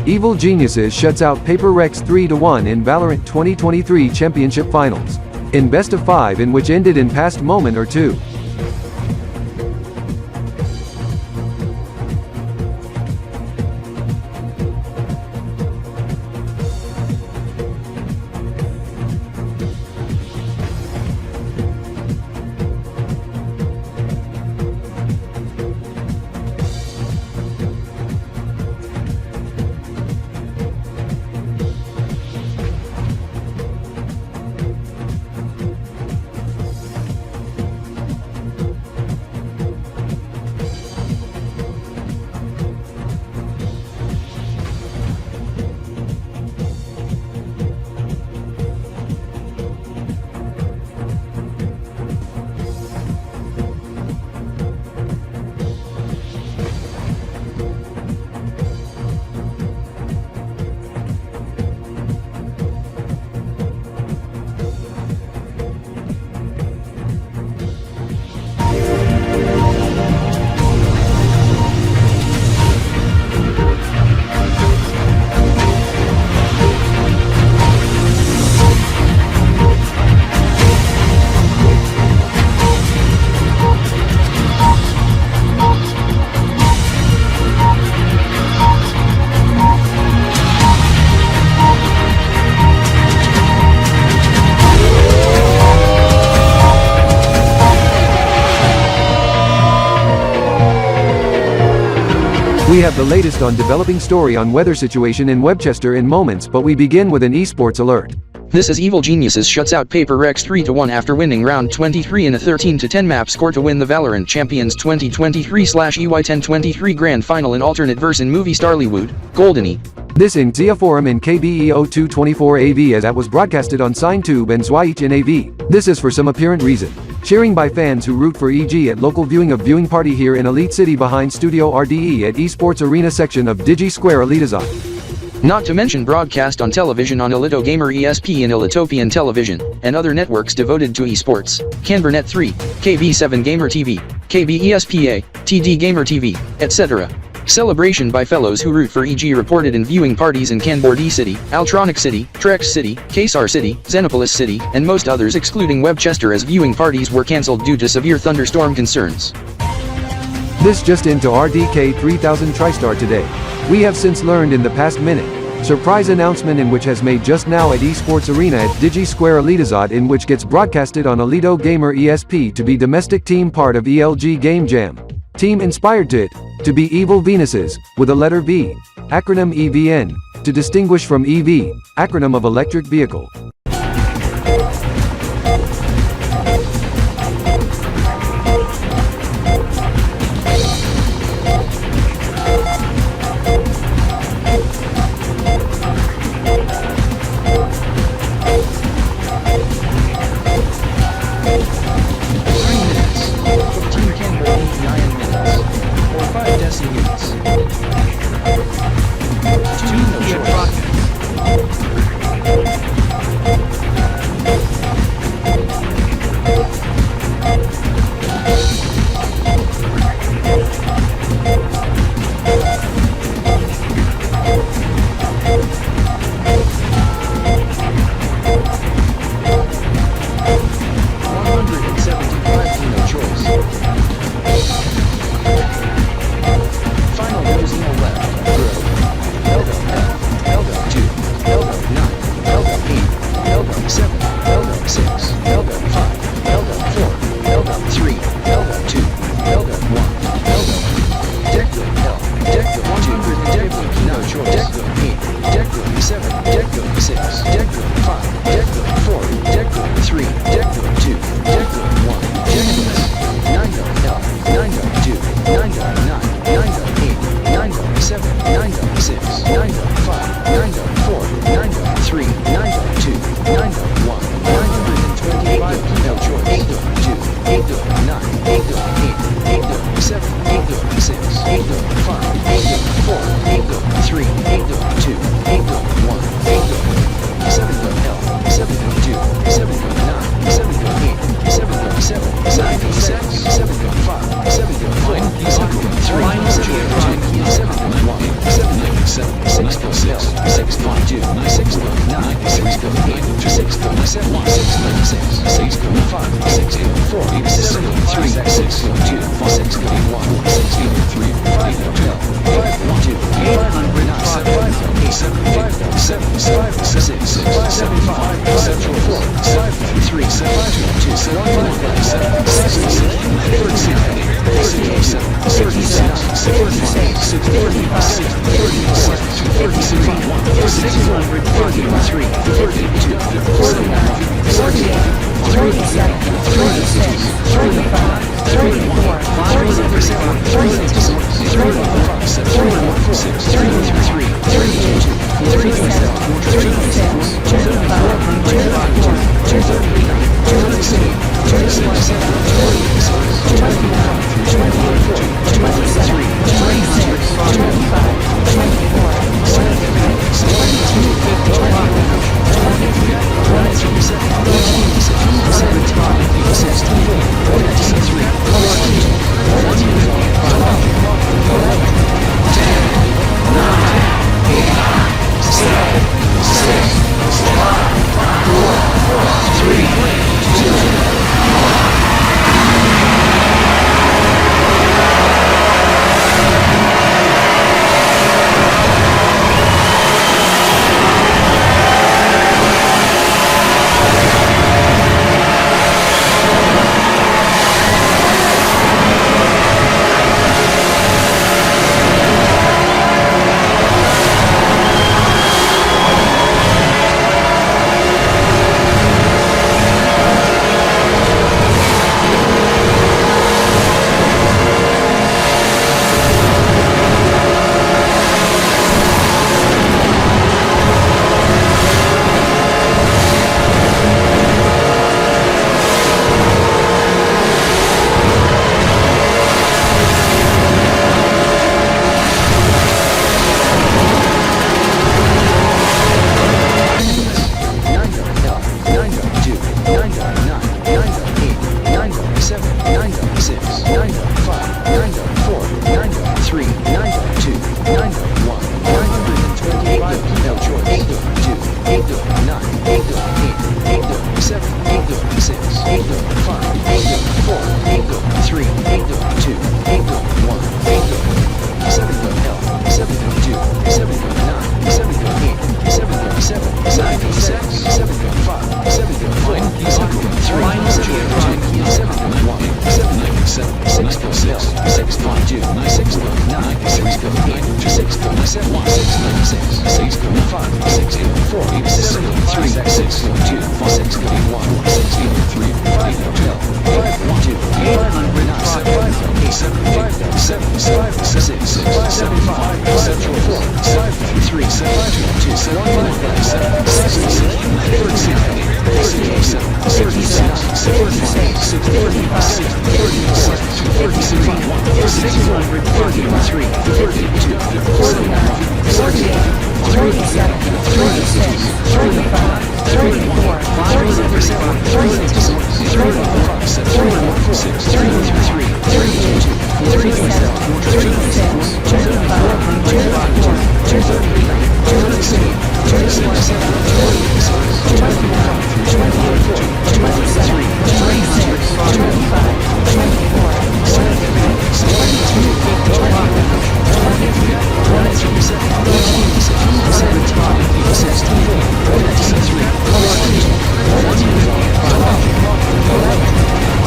Evil Geniuses shuts out FERA'S 3-1 in Valorant 2023 Championship Finals. In best of 5 in which ended in past moment or two. We have the latest on developing story on weather situation in Webchester in moments, but we begin with an esports alert. This is Evil Geniuses shuts out FERA'S 3-1 after winning round 23 in a 13-10 map score to win the Valorant Champions 2023/EY1023 Grand Final in alternate verse in movie Starlywood, GoldenEye. This in Xia Forum in KBE0224 AV as that was broadcasted on SignTube and ZWAICH in AV. This is for some apparent reason. Sharing by fans who root for EG at local viewing of viewing party here in Elite City behind Studio RDE at Esports Arena section of Digi Square ElitoZone. Not to mention broadcast on television on Elito Gamer ESP and Elitopian Television, and other networks devoted to esports, Kanbrdeean 3, KB7 Gamer TV, KBESPA, TD Gamer TV, etc. Celebration by fellows who root for EG reported in viewing parties in Kanbordee City, Altronic City, Trex City, Kesar City, Xenopolis City, and most others excluding Webchester as viewing parties were cancelled due to severe thunderstorm concerns. This just into RDK 3000 TriStar today. We have since learned in the past minute, surprise announcement in which has made just now at Esports Arena at Digi Square ElitoZone in which gets broadcasted on Elito Gamer ESP to be domestic team part of ELG Game Jam. Team inspired to it, to be Evil Venuses, with a letter V, acronym EVN, to distinguish from EV, acronym of electric vehicle.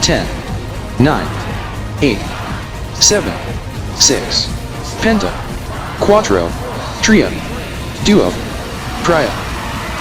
Ten, 9, 8, 7, 6, penta, quattro, trio, duo, trio.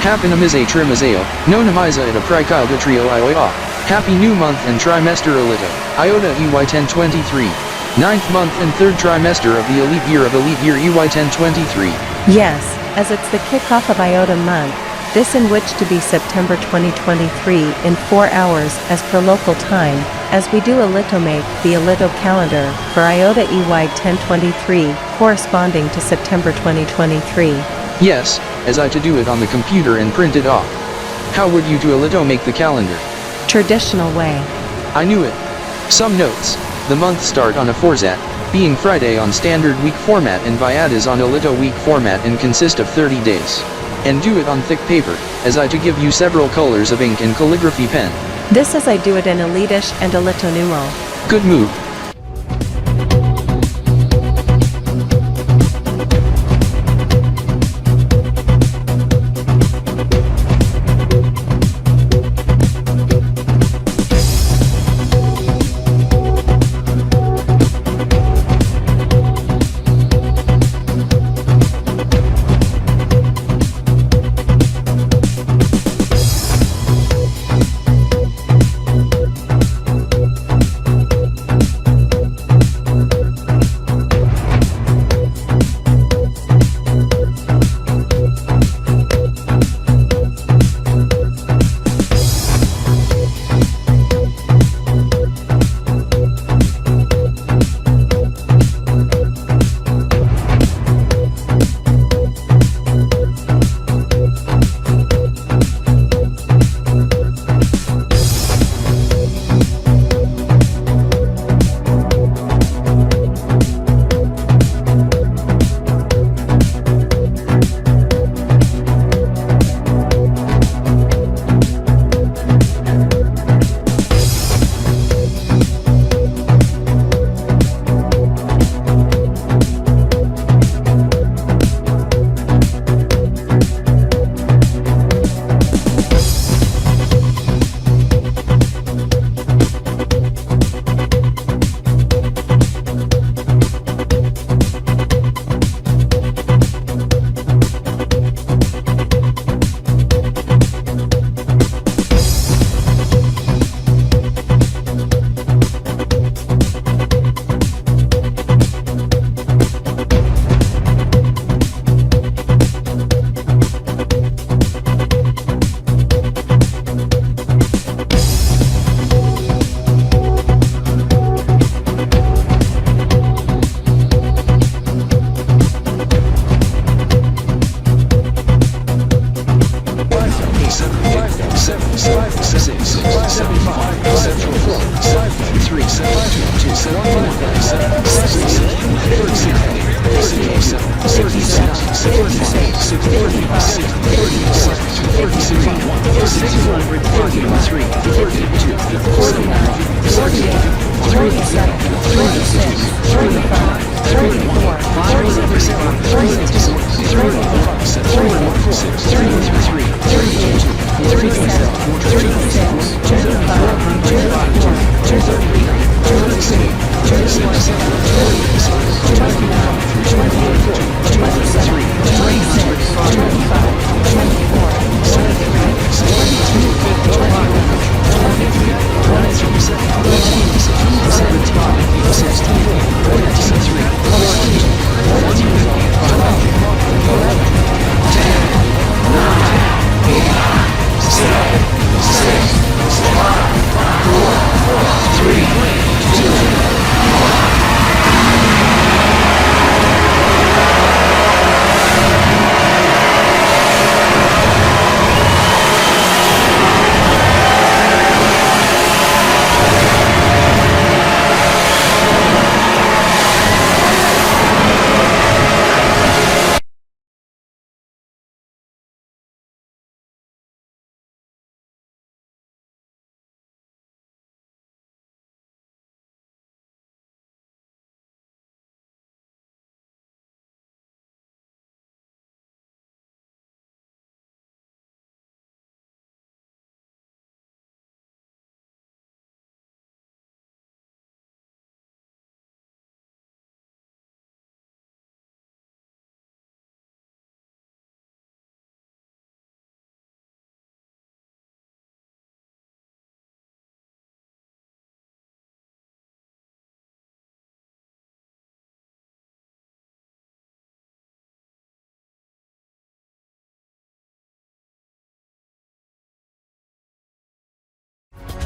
Konnimesa trimazeo, Konnimesa et a prikilda trio Iota. Happy new month and trimester Elito. Iota EY 1023. 9th month and 3rd trimester of the elite year EY 1023. Yes, as it's the kickoff of Iota month, this in which to be September 2023 in 4 hours as per local time, as we do ElitoNYE, the Elito calendar, for Iota EY 1023, corresponding to September 2023. Yes, as I to do it on the computer and print it off. How would you do ElitoNYE the calendar? Traditional way. I knew it. Some notes. The month start on a Forzat, being Friday on standard week format and Viadas on Elito week format and consist of 30 days. And do it on thick paper, as I to give you several colors of ink and calligraphy pen. This as I do it in Elitish and Elito numeral. Good move.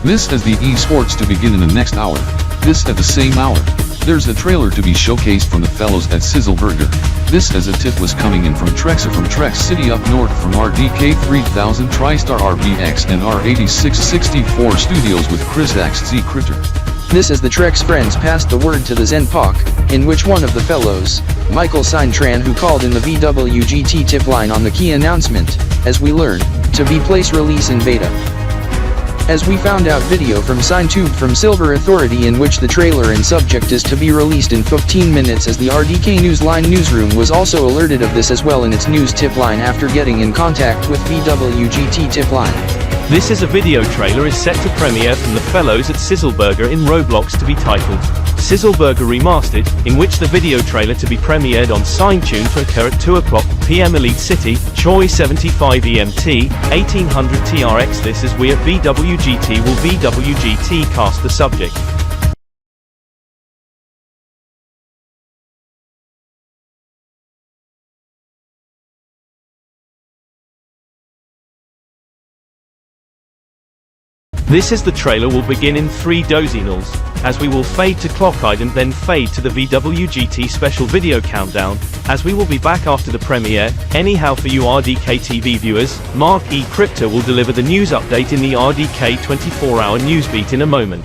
This as the esports to begin in the next hour. This at the same hour. There's a trailer to be showcased from the fellows at SIGGLEBURGER. This as a tip was coming in from Trex City up north from RDK 3000 TriStar RBX and R8664 Studios with Chris XZ Critter. This as the Trex friends passed the word to the Zenpak, in which one of the fellows, Michael Sintran, who called in the VWGT tip line on the key announcement, as we learn, to be place release in beta. As we found out video from SignTube from Silver Authority in which the trailer and subject is to be released in 15 minutes as the RDK Newsline newsroom was also alerted of this as well in its news tip line after getting in contact with VWGT tip line. This is a video trailer is set to premiere from the fellows at SIGGLEBURGER in Roblox to be titled SIGGLEBURGER Remastered, in which the video trailer to be premiered on SignTune to occur at 2 o'clock PM Elite City, Choi 75 EMT, 1800 TRX. This is we at VWGT will VWGT cast the subject. This is the trailer will begin in 3 dozi-kals, as we will fade to clock-eyed and then fade to the VWGT special video countdown, as we will be back after the premiere. Anyhow, for you RDK TV viewers, Mark E. Crypto will deliver the news update in the RDK 24-hour newsbeat in a moment.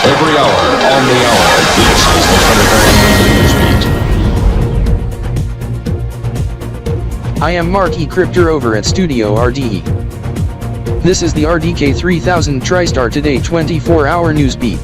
Every hour, on the hour, this is the Kanbrdeean. I am Mark E. Cryptor over at Studio RDE. This is the RDK 3000 TriStar Today 24-hour news beat.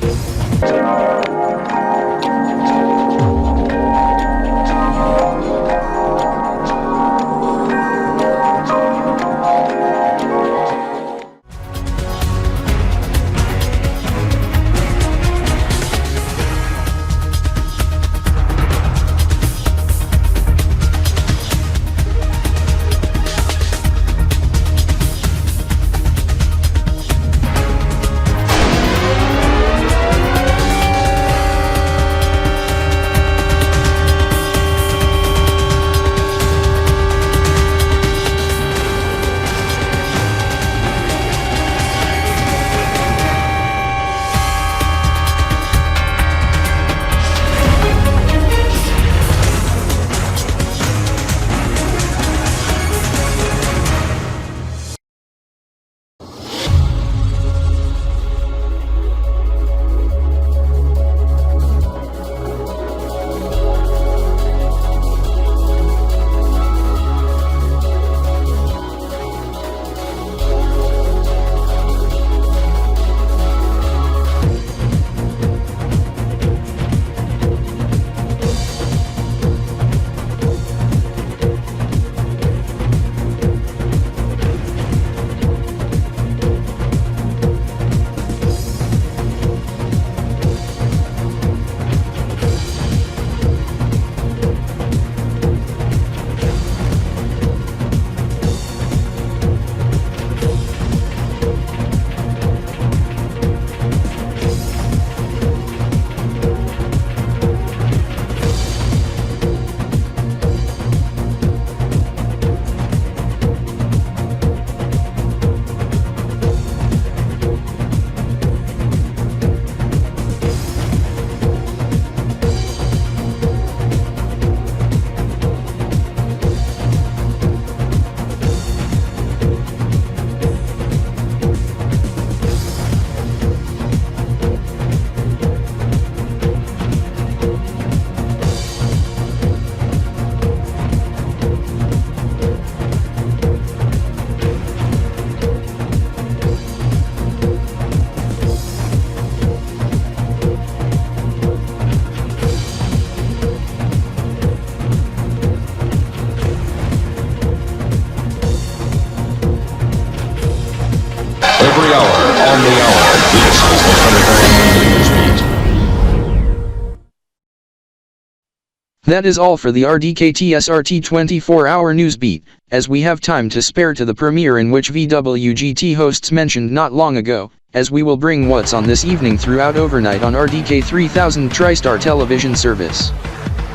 That is all for the RDK TSRT 24-hour news beat, as we have time to spare to the premiere in which VWGT hosts mentioned not long ago, as we will bring what's on this evening throughout overnight on RDK 3000 TriStar television service.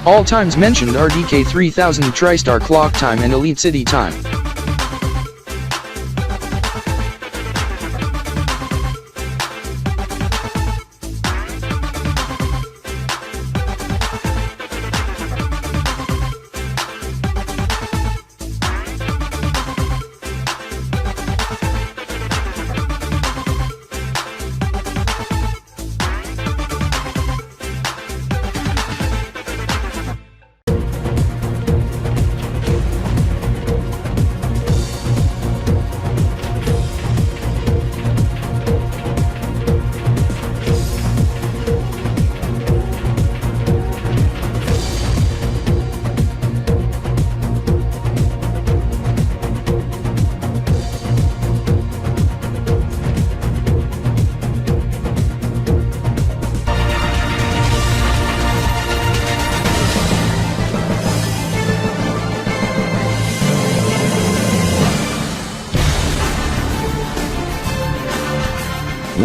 All times mentioned RDK 3000 TriStar clock time and Elite City time.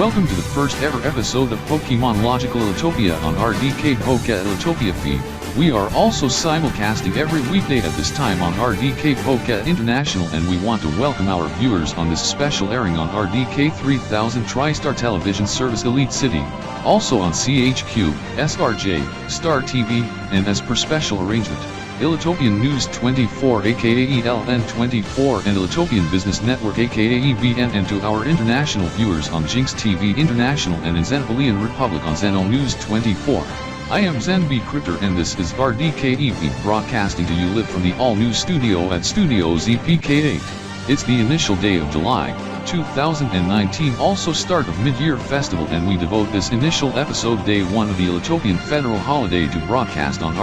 Welcome to the first ever episode of Pokemon Logical Elitopia on RDK Poke Elitopia feed. We are also simulcasting every weekday at this time on RDK Poke International, and we want to welcome our viewers on this special airing on RDK 3000 TriStar television service Elite City, also on CHQ, SRJ, Star TV, and as per special arrangement, Elitopian News 24 aka ELN24 and Elitopian Business Network aka EVN, and to our international viewers on Jinx TV International and in Xenopolian Republic on Xeno News 24. I am Zenb Cryptor and this is RDK Evie broadcasting to you live from the all-new studio at Studio ZPK8. It's the initial day of July 2019, also start of mid-year festival, and we devote this initial episode day 1 of the Elitopian federal holiday to broadcast on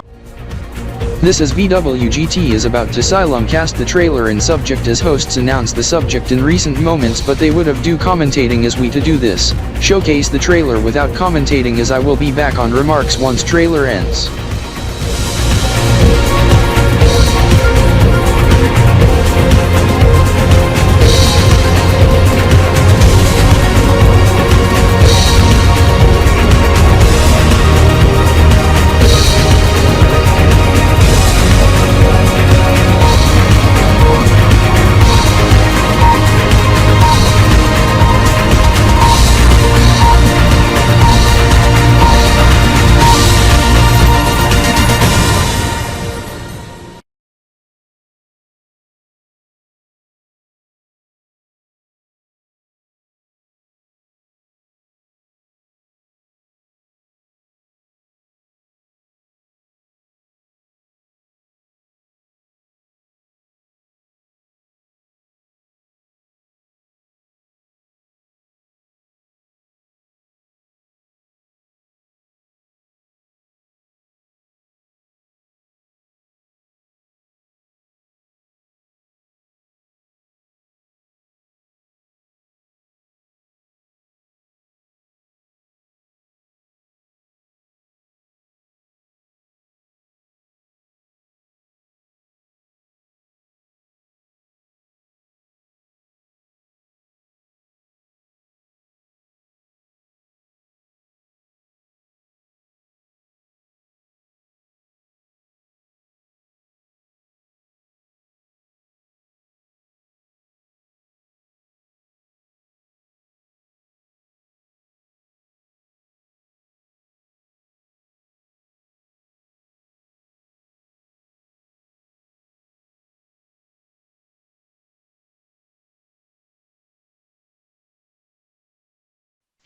This is VWGT is about to cast the trailer and subject as hosts announce the subject in recent moments, but they would have do commentating as we to do this, showcase the trailer without commentating, as I will be back on remarks once trailer ends.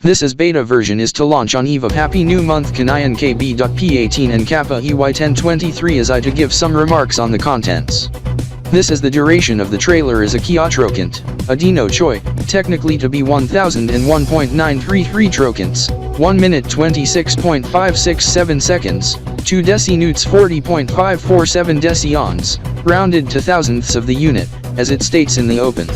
This is beta version is to launch on eve of Happy New Month Konnimesa KB.P18 and Kappa EY1023 as I to give some remarks on the contents. This is the duration of the trailer is a Kiotrokant, a Dino Choi, technically to be 1001.933 trokants, 1 minute 26.567 seconds, 2 decinutes 40.547 decions, rounded to thousandths of the unit, as it states in the open.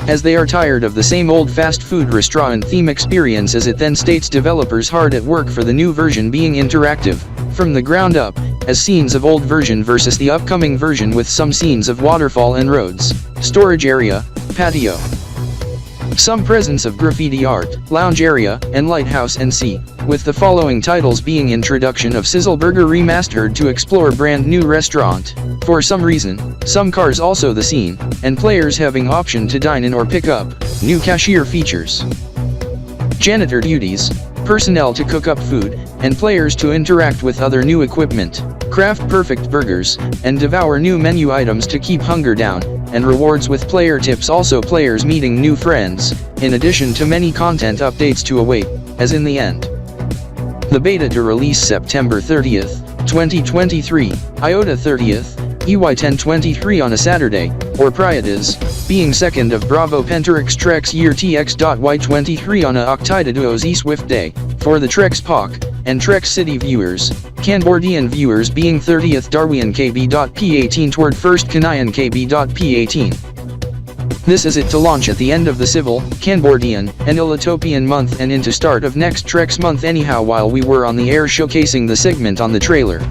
As they are tired of the same old fast food restaurant theme experience, as it then states developers hard at work for the new version being interactive, from the ground up, as scenes of old version versus the upcoming version with some scenes of waterfall and roads, storage area, patio. Some presence of graffiti art, lounge area, and lighthouse NC, with the following titles being Introduction of SIGGLEBURGER Remastered to explore brand new restaurant. For some reason, some cars also the scene, and players having option to dine in or pick up, new cashier features. Janitor duties, personnel to cook up food, and players to interact with other new equipment, craft perfect burgers, and devour new menu items to keep hunger down, and rewards with player tips, also players meeting new friends, in addition to many content updates to await, as in the end. The beta to release September 30th, 2023, Iota 30th, EY1023 on a Saturday, or Priorities, being 2nd of Bravo Penterex Trex year TX.Y23 on a Octida Swift day, for the Trex POC, and Trex City viewers, Kanbrdeean viewers being 30th Darwion KB.P18 toward 1st Konnimesa KB.P18. This is it to launch at the end of the civil, Kanbrdeean, and Elitopian month and into start of next Trex month anyhow while we were on the air showcasing the segment on the trailer.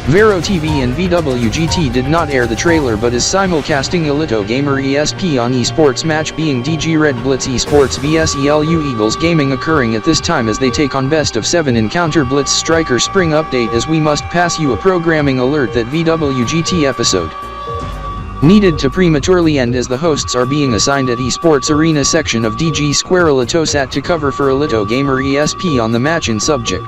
Vero TV and VWGT did not air the trailer but is simulcasting Elito Gamer ESP on esports match being DG Red Blitz Esports vs ELU Eagles Gaming occurring at this time as they take on best of 7 encounter Blitz Striker Spring update as we must pass you a programming alert that VWGT episode needed to prematurely end as the hosts are being assigned at esports arena section of DG Square ElitoSat to cover for Elito Gamer ESP on the match in subject.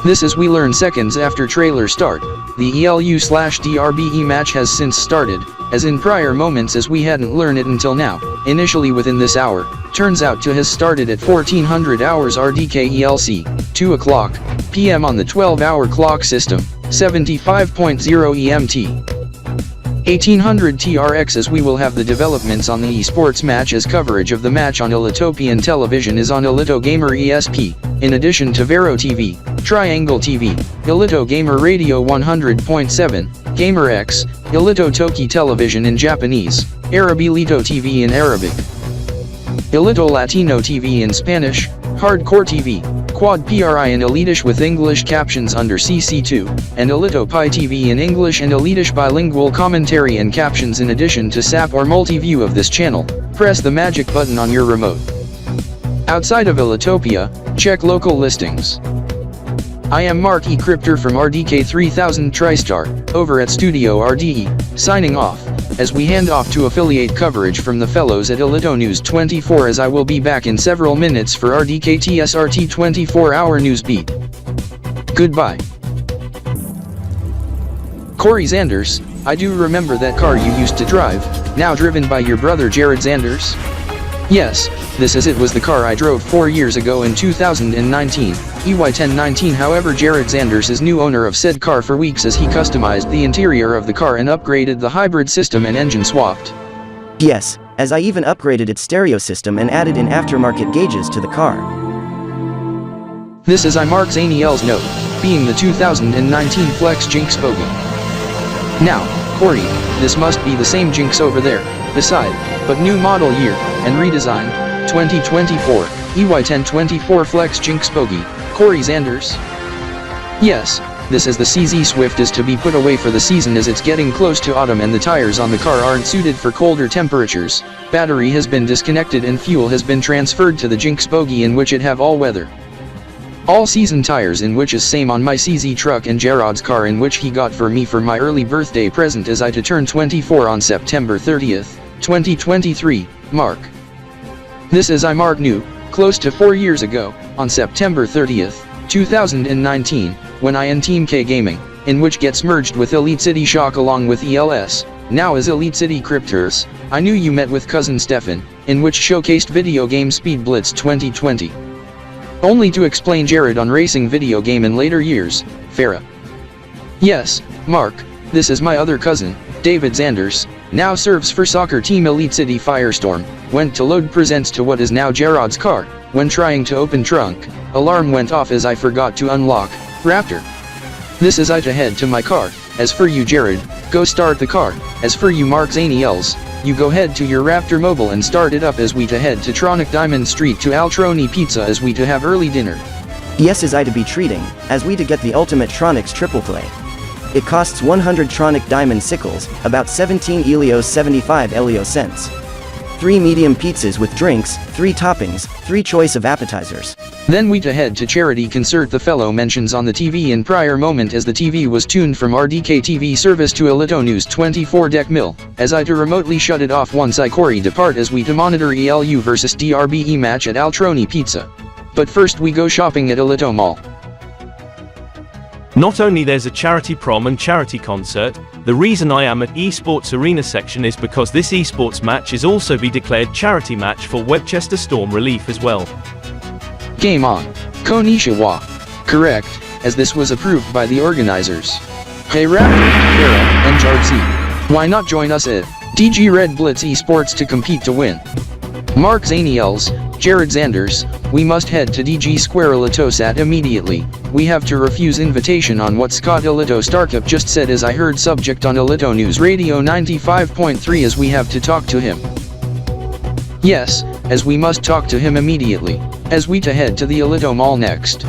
This as we learn seconds after trailer start, the ELU/DRBE match has since started, as in prior moments as we hadn't learned it until now, initially within this hour, turns out to has started at 1400 hours RDK ELC, 2 o'clock PM on the 12-hour clock system, 75.0 EMT. 1800 TRX as we will have the developments on the esports match as coverage of the match on Elitopian television is on Elito Gamer ESP, in addition to Vero TV, Triangle TV, Elito Gamer Radio 100.7, Gamer X, Elito Toki Television in Japanese, Arab Elito TV in Arabic, Elito Latino TV in Spanish, Hardcore TV, Quad PRI in Elitish with English captions under CC2, and Elito Pi TV in English and Elitish bilingual commentary and captions in addition to SAP or multi-view of this channel. Press the magic button on your remote. Outside of Elitopia, check local listings. I am Mark E. Cryptor from RDK 3000 TriStar, over at Studio RDE, signing off, as we hand off to affiliate coverage from the fellows at Elito News 24 as I will be back in several minutes for RDK TSRT 24-hour news beat. Goodbye. Corey Zanders, I do remember that car you used to drive, now driven by your brother Jared Zanders? Yes, this as it was the car I drove 4 years ago in 2019, EY1019 however Jared Zanders is new owner of said car for weeks as he customized the interior of the car and upgraded the hybrid system and engine swapped. Yes, as I even upgraded its stereo system and added in aftermarket gauges to the car. This is I Mark Zaniel's note, being the 2019 Flex Jinx Bogey. Now, Corey, this must be the same Jinx over there, beside, but new model year, and redesigned, 2024, EY1024 Flex Jinx Bogey, Corey Zanders? Yes, this is the CZ Swift is to be put away for the season as it's getting close to autumn and the tires on the car aren't suited for colder temperatures, battery has been disconnected and fuel has been transferred to the Jinx Bogey in which it have all weather. All season tires in which is same on my CZ truck and Jarod's car in which he got for me for my early birthday present as I to turn 24 on September 30th, 2023, Mark. This is I Mark new, close to 4 years ago, on September 30th, 2019, when I in Team K Gaming, in which gets merged with Elite City Shock along with ELS, now as Elite City Cryptors, I knew you met with cousin Stefan, in which showcased video game Speed Blitz 2020. Only to explain Jared on racing video game in later years, FERA. Yes, Mark, this is my other cousin, David Zanders, now serves for soccer team Elite City Firestorm, went to load presents to what is now Jarod's car, when trying to open trunk, alarm went off as I forgot to unlock, Raptor. This is I to head to my car, as for you Jared, go start the car, as for you Mark Zaniels, you go head to your Raptor mobile and start it up as we to head to Tronic Diamond Street to Altroni Pizza as we to have early dinner. Yes, is I to be treating, as we to get the ultimate Tronics triple play. It costs 100 Tronic diamond sickles, about 17 Elios 75 Elio cents. 3 medium pizzas with drinks, 3 toppings, 3 choice of appetizers. Then we to head to charity concert the fellow mentions on the TV in prior moment as the TV was tuned from RDK TV service to Elito News 24 Deck Mill, as I to remotely shut it off once I Corey depart as we to monitor ELU versus DRBE match at Altroni Pizza. But first we go shopping at Elito Mall. Not only there's a charity prom and charity concert, the reason I am at esports arena section is because this esports match is also be declared charity match for Webchester Storm Relief as well. Game on. Konnimesa. Correct, as this was approved by the organizers. Hey Raptor, Farah, and Jarzi. Why not join us at DG Red Blitz Esports to compete to win? Mark Zaniels, Jared Zanders, we must head to DG Square Elitosat immediately. We have to refuse invitation on what Scott Elito Starkup just said as I heard subject on Elito News Radio 95.3 as we have to talk to him. Yes, as we must talk to him immediately, as we to head to the Elito Mall next.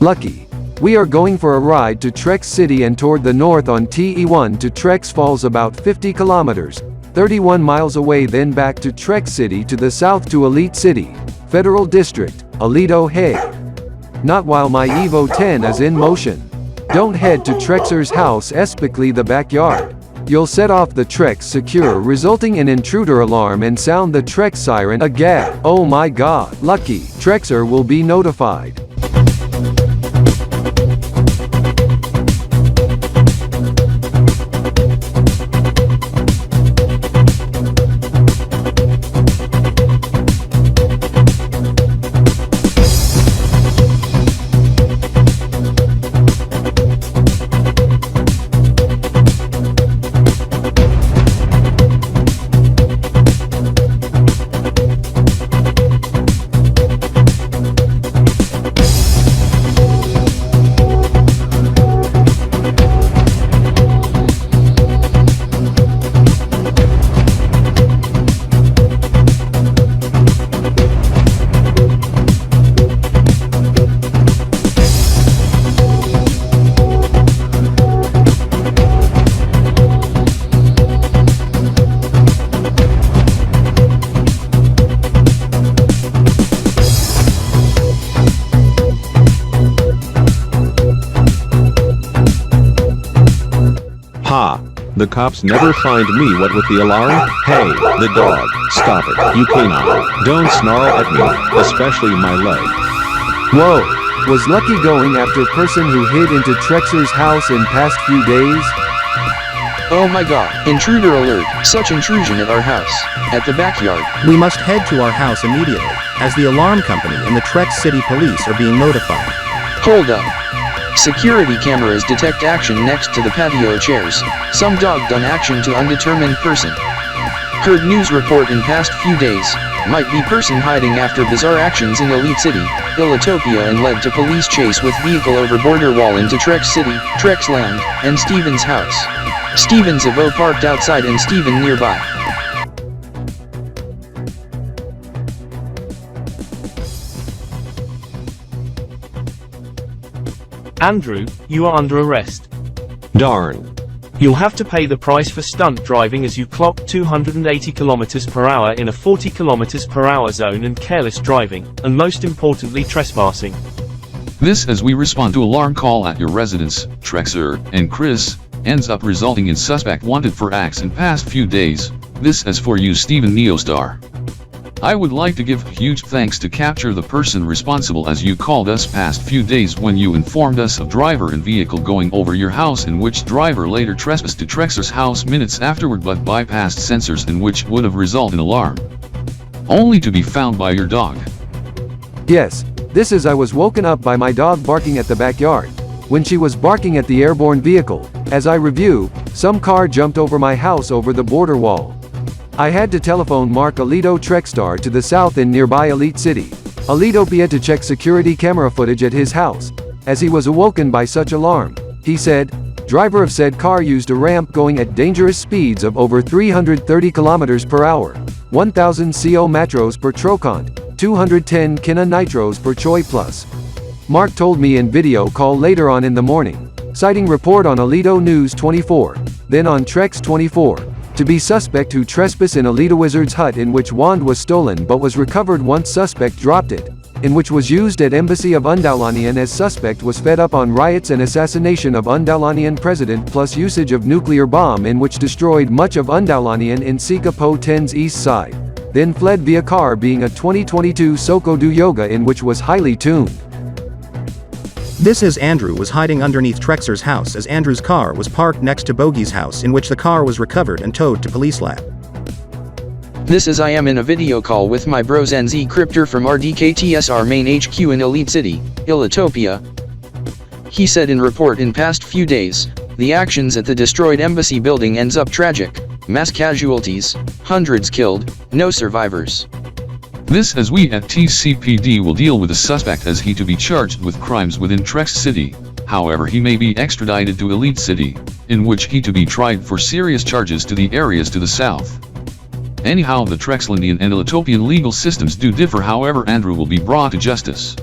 Lucky. We are going for a ride to Trex City and toward the north on TE1 to Trex Falls about 50 kilometers, 31 miles away, then back to Trex City to the south to Elite City, Federal District, ElitoNYE. Not while my Evo 10 is in motion. Don't head to Trexer's house, especially the backyard. You'll set off the Trex secure, resulting in intruder alarm and sound the Trex siren again. Oh my god. Lucky. Trexer will be notified. The cops never find me, what with the alarm? Hey, the dog, stop it, you canine. Don't snarl at me, especially my leg. Whoa, was Lucky going after person who hid into Trexer's house in past few days? Oh my god, intruder alert, such intrusion at our house, at the backyard. We must head to our house immediately, as the alarm company and the Trex City police are being notified. Hold up. Security cameras detect action next to the patio chairs. Some dog done action to undetermined person. Heard news report in past few days. Might be person hiding after bizarre actions in Elite City, Elitopia, and led to police chase with vehicle over border wall into Trex City, Trex Land, and Steven's house. Steven's Evo parked outside and Steven nearby. Andrew, you are under arrest. Darn. You'll have to pay the price for stunt driving as you clocked 280 km per hour in a 40 km per hour zone and careless driving, and most importantly trespassing. This as we respond to alarm call at your residence, Trexer, and Chris, ends up resulting in suspect wanted for acts in past few days. This as for you, Steven Neostar. I would like to give huge thanks to capture the person responsible as you called us past few days when you informed us of driver and vehicle going over your house, in which driver later trespassed to Trexer's house minutes afterward but bypassed sensors, in which would have resulted in alarm. Only to be found by your dog. Yes, this is I was woken up by my dog barking at the backyard. When she was barking at the airborne vehicle, as I review, some car jumped over my house over the border wall. I had to telephone Mark Alito Trexstar to the south in nearby Elite City, Elitopia, to check security camera footage at his house. As he was awoken by such alarm, he said, driver of said car used a ramp going at dangerous speeds of over 330 km per hour, 1000 CO matros per trocont, 210 kina nitros per choi plus. Mark told me in video call later on in the morning, citing report on Alito News 24, then on Trex 24. To be suspect who trespass in Alita Wizard's hut, in which wand was stolen but was recovered once suspect dropped it, in which was used at Embassy of Undalanian as suspect was fed up on riots and assassination of Undalanian president plus usage of nuclear bomb, in which destroyed much of Undalanian in Sika Po 10's east side, then fled via car being a 2022 Soko Do Yoga, in which was highly tuned. This is Andrew was hiding underneath Trexer's house as Andrew's car was parked next to Bogey's house, in which the car was recovered and towed to police lab. This is I am in a video call with my bros NZ Cryptor from RDK TSR main HQ in Elite City, Elitopia. He said in report in past few days, the actions at the destroyed embassy building ends up tragic, mass casualties, hundreds killed, no survivors. This as we at TCPD will deal with the suspect as he to be charged with crimes within Trex City. However, he may be extradited to Elite City, in which he to be tried for serious charges to the areas to the south. Anyhow, the Trexlandian and Elitopian legal systems do differ. However, Andrew will be brought to justice.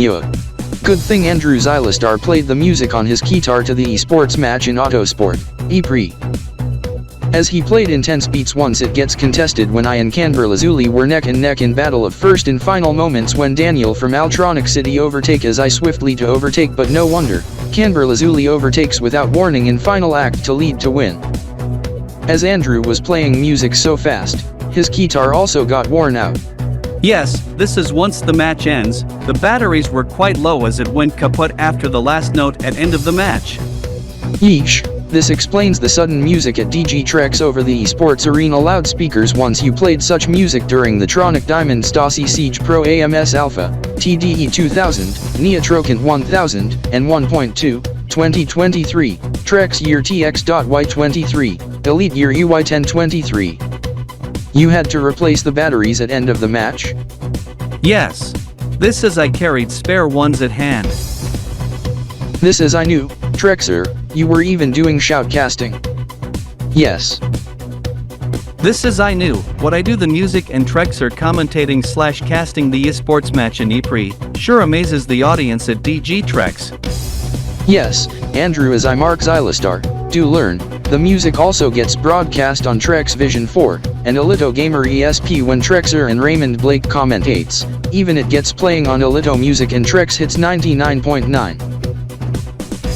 Yeah. Good thing Andrew Zylastar played the music on his guitar to the esports match in Autosport, EEEEEE. As he played intense beats once it gets contested when I and Kanbrdeean were neck and neck in battle of first and final moments when Daniel from Altronic City overtake as I swiftly to overtake but no wonder, Kanbrdeean overtakes without warning in final act to lead to win. As Andrew was playing music so fast, his guitar also got worn out. Yes, this is once the match ends, the batteries were quite low as it went kaput after the last note at end of the match. Yeesh. This explains the sudden music at DG Trex over the esports arena loudspeakers once you played such music during the Tronic Diamond Stasi-siege Pro AMS Alpha, TDE 2000, Neotrokant 1000, and 1.2, 2023, Trex Year TX.Y23, Elite Year UY1023. You had to replace the batteries at end of the match? Yes. This as I carried spare ones at hand. This as I knew, Trexer, you were even doing shoutcasting. Yes. This as I knew, what I do the music and Trexer commentating / casting the esports match in EEEEEE, sure amazes the audience at DG Trex. Yes, Andrew as I Mark Zylastar, do learn, the music also gets broadcast on Trex Vision 4, and ElitoGamer ESP when Trexer and Raymond Blake commentates, even it gets playing on Elito Music and Trex Hits 99.9.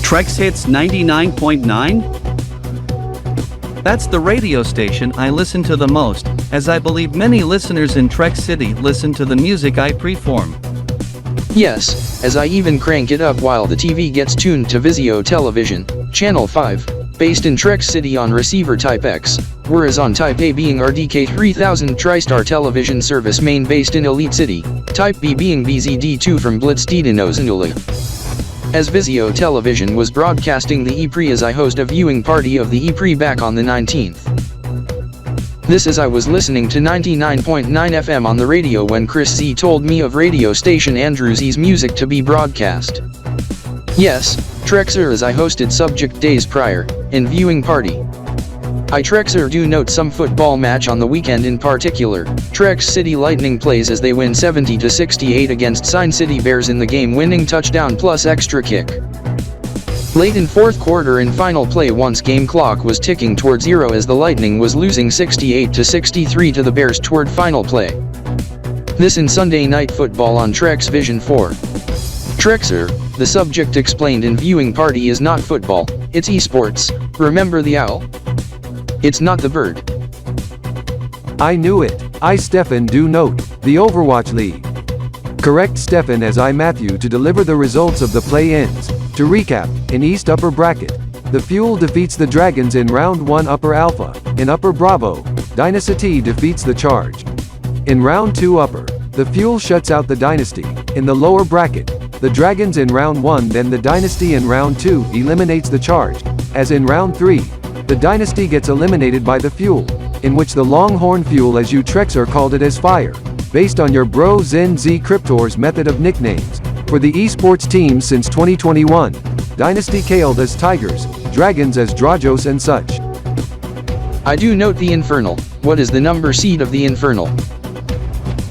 Trex Hits 99.9? That's the radio station I listen to the most, as I believe many listeners in Trex City listen to the music I perform. Yes, as I even crank it up while the TV gets tuned to Vizio Television, Channel 5, based in Trex City on receiver Type X, whereas on Type A being RDK 3000 TriStar television service main based in Elite City, Type B being BZD2 from Blitzstedenosenula. As Vizio Television was broadcasting the EEEEEE as I host a viewing party of the EEEEEE back on the 19th. This as I was listening to 99.9 FM on the radio when Chris Z told me of radio station Andrew Z's music to be broadcast. Yes, Trexer as I hosted subject days prior, in viewing party. I Trexer do note some football match on the weekend in particular, Trex City Lightning plays as they win 70-68 against Sign City Bears in the game-winning touchdown plus extra kick. Late in fourth quarter in final play once game clock was ticking toward 0 as the Lightning was losing 68-63 to the Bears toward final play. This in Sunday Night Football on Trex Vision 4. Trexer, the subject explained in viewing party is not football, it's esports, remember the owl? It's not the bird. I knew it. I Stefan do note, the Overwatch League. Correct Stefan as I Matthew to deliver the results of the play-ins. To recap, in East Upper Bracket, the Fuel defeats the Dragons in Round 1 Upper Alpha. In Upper Bravo, Dynasty defeats the Charge. In Round 2 Upper, the Fuel shuts out the Dynasty. In the Lower Bracket, the Dragons in Round 1 then the Dynasty in Round 2 eliminates the Charge. As in Round 3, the Dynasty gets eliminated by the Fuel, in which the Longhorn Fuel as you Trexer called it as Fire, based on your bro Zen Z Cryptor's method of nicknames. For the esports team since 2021, Dynasty Kaled as Tigers, Dragons as Drajos and such. I do note the Infernal, what is the number seed of the Infernal?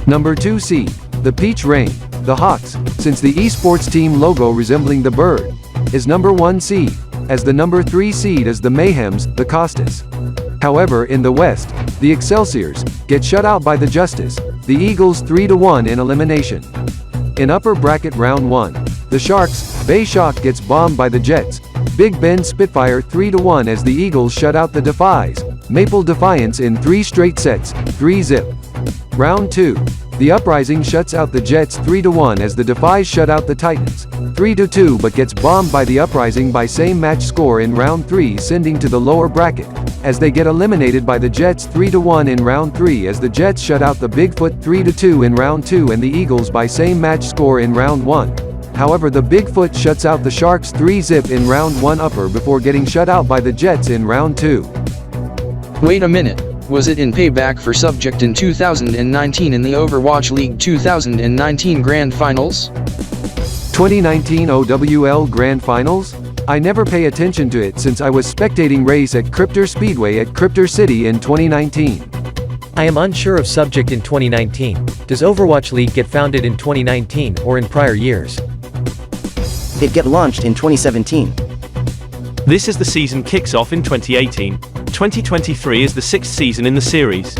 Number 2 seed, the Peach Rain, the Hawks, since the esports team logo resembling the bird, is number 1 seed, as the number 3 seed is the Mayhems, the Costas. However in the West, the Excelsiors, get shut out by the Justice, the Eagles 3-1 in elimination. In Upper Bracket Round 1, the Sharks, Bay Shock gets bombed by the Jets, Big Ben Spitfire 3-1 as the Eagles shut out the Defies, Maple Defiance in 3 straight sets, 3-0. Round 2, the Uprising shuts out the Jets 3-1 as the Defies shut out the Titans, 3-2 but gets bombed by the Uprising by same match score in Round 3 sending to the Lower Bracket, as they get eliminated by the Jets 3-1 in Round 3 as the Jets shut out the Bigfoot 3-2 in Round 2 and the Eagles by same match score in Round 1. However the Bigfoot shuts out the Sharks 3-0 in Round 1 Upper before getting shut out by the Jets in Round 2. Wait a minute, was it in payback for subject in 2019 in the Overwatch League 2019 Grand Finals? 2019 OWL Grand Finals? I never pay attention to it since I was spectating race at Cryptor Speedway at Cryptor City in 2019. I am unsure of subject in 2019. Does Overwatch League get founded in 2019 or in prior years? It get launched in 2017. This is the season kicks off in 2018. 2023 is the 6th season in the series.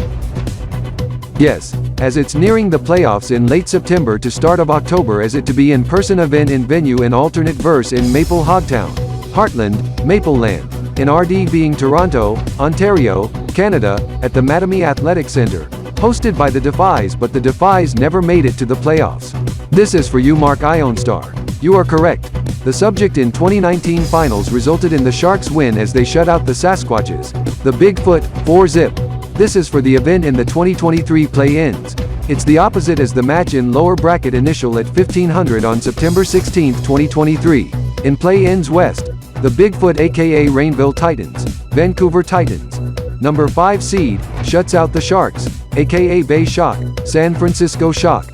Yes, as it's nearing the playoffs in late September to start of October as it to be in-person event in venue in alternate verse in Maple Hogtown, Heartland, Mapleland, in RD being Toronto, Ontario, Canada, at the Mattamy Athletic Centre, hosted by the Defies, but the Defies never made it to the playoffs. This is for you, Mark Ionstar. You are correct. The subject in 2019 finals resulted in the Sharks win as they shut out the Sasquatches, the Bigfoot, 4-zip. This is for the event in the 2023 play-ins. It's the opposite as the match in lower bracket initial at 1500 on September 16, 2023. In play-ins West, the Bigfoot aka Rainville Titans, Vancouver Titans, number 5 seed, shuts out the Sharks, aka Bay Shock, San Francisco Shock,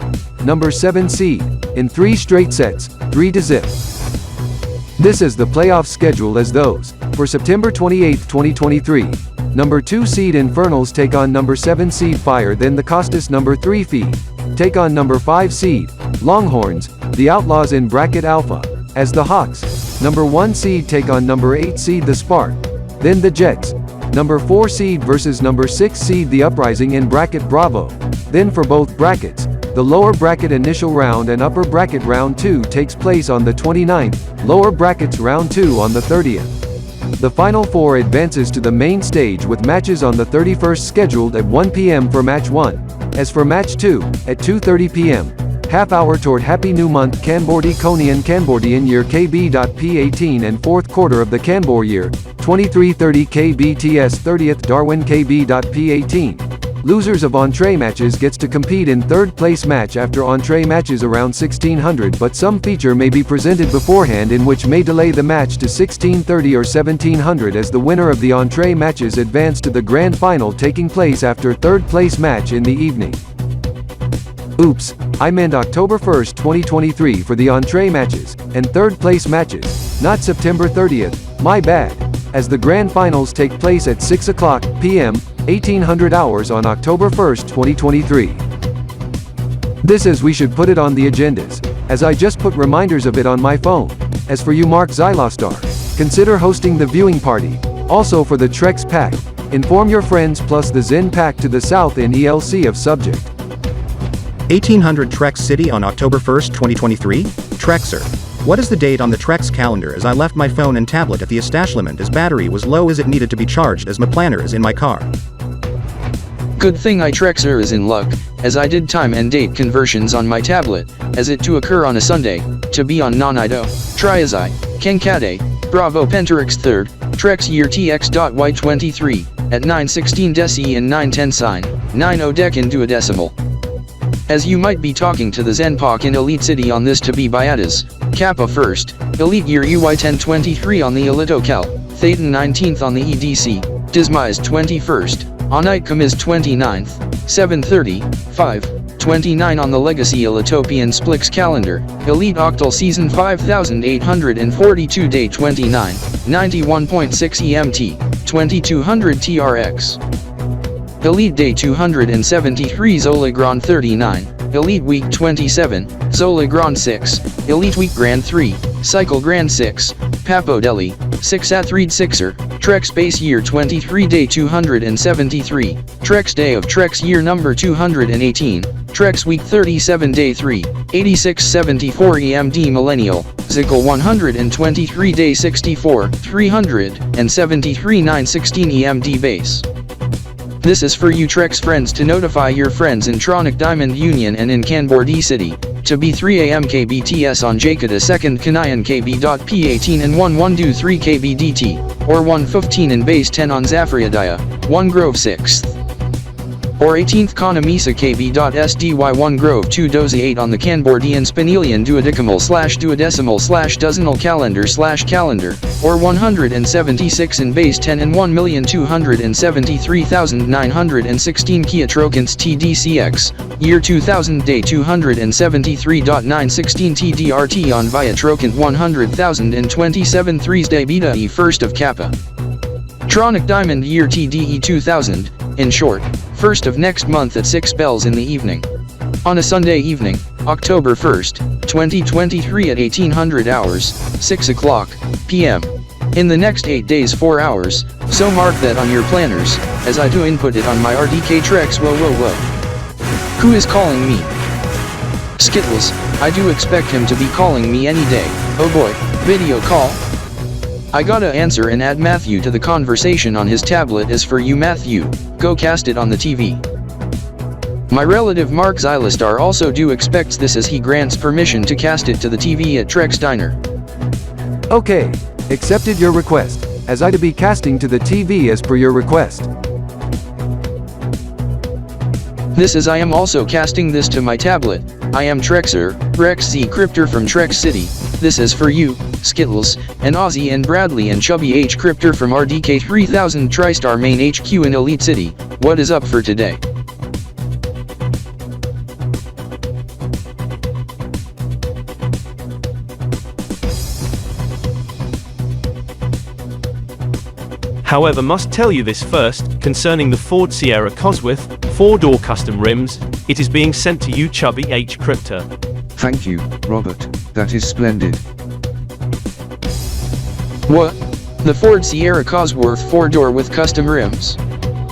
number 7 seed, in 3 straight sets, 3-zip. This is the playoff schedule as those. For September 28, 2023, number 2 seed Infernals take on number 7 seed Fire, then the Costas number 3 feed take on number 5 seed Longhorns, the Outlaws in bracket Alpha, as the Hawks, number 1 seed take on number 8 seed the Spark, then the Jets, number 4 seed versus number 6 seed the Uprising in bracket Bravo. Then for both brackets, the lower bracket initial round and upper bracket round 2 takes place on the 29th, lower brackets round 2 on the 30th. The final 4 advances to the main stage with matches on the 31st scheduled at 1 p.m. for match 1. As for match 2, at 2:30 p.m. Half hour toward Happy New Month Kanbrdeean year KB.P18 and 4th quarter of the Kanbor year, 2330 KBTS 30th Darwin KB.P18. Losers of entree matches gets to compete in 3rd place match after entree matches around 1600, but some feature may be presented beforehand in which may delay the match to 1630 or 1700 as the winner of the entree matches advance to the grand final taking place after 3rd place match in the evening. Oops, I meant October 1st, 2023 for the entree matches, and 3rd place matches, not September 30th, my bad, as the grand finals take place at 6 o'clock p.m., 1800 hours on October 1st, 2023. This is we should put it on the agendas, as I just put reminders of it on my phone. As for you Mark Xylostar, consider hosting the viewing party, also for the Trex pack, inform your friends plus the Zen pack to the south in ELC of subject. 1800 Trex City on October 1st, 2023? Trexer. What is the date on the Trex calendar as I left my phone and tablet at the establishment as battery was low as it needed to be charged as my planner is in my car. Good thing I Trexer is in luck, as I did time and date conversions on my tablet, as it to occur on a Sunday, to be on non-Ido, Triazai, Kenkade, Bravo Pentarix 3rd, Trex year TX.Y23, at 9:16 deci and 9:10 sign, 9:0 dec in duodecimal. As you might be talking to the Zenpak in Elite City on this to be Biatas, Kappa 1st, Elite Year UY 1023 on the ElitoNYE, Thetan 19th on the EDC, Dismize 21st, Onitcom is 29th, 7:30, 5:29 on the Legacy Elitopian Splix calendar, Elite Octal Season 5842 Day 29, 91.6 EMT, 2200 TRX. Elite Day 273 Zolagron 39, Elite Week 27, Zolagron 6, Elite Week Grand 3, Cycle Grand 6, Papo Delhi, 6 at 3 6er, Trex Base Year 23 Day 273, Trex Day of Trex Year number 218, Trex Week 37 Day 3, 8674 EMD Millennial, Ziggle 123 Day 64, 373 916 EMD Base. This is for you Trex friends to notify your friends in Tronic Diamond Union and in Kanbordee City, to be 3 AM KBTS on Jakata 2nd Kanayan KB.P18 and 11 3 KBDT, or 115 in base 10 on Zafriadaya, 1 Grove 6th. Or 18th Konnimesa KB.SDY 1 Grove 2 dozi-8 on the Kanbrdeean Spinelian duodecimal/duodecimal/dozenal calendar/calendar, or 176 in base 10 and 1,273,916 Kia Trokans TDCX, year 2000 day 273.916 TDRT on via Trokant 100,027 3's day beta E 1st of Kappa. Tronic Diamond year TDE 2000, in short, 1st of next month at 6 bells in the evening. On a Sunday evening, October 1st, 2023 at 1800 hours, 6 o'clock p.m. In the next 8 days 4 hours, so mark that on your planners, as I do input it on my RDK Trex. Whoa. Who is calling me? Skittles, I do expect him to be calling me any day. Oh boy, video call? I gotta answer and add Matthew to the conversation on his tablet. As for you Matthew, go cast it on the TV. My relative Mark Zylastar also do expects this, as he grants permission to cast it to the TV at Trex Diner. Okay, accepted your request, as I to be casting to the TV as per your request. This is I am also casting this to my tablet. I am Trexer, Rex Z Crypter from Trex City. This is for you, Skittles, and Ozzy and Bradley and Chubby H Crypter from RDK 3000 TriStar Main HQ in Elite City. What is up for today? However, must tell you this first, concerning the Ford Sierra Cosworth, 4-door custom rims, it is being sent to you Chubby H Crypter. Thank you, Robert, that is splendid. What? The Ford Sierra Cosworth 4-door with custom rims?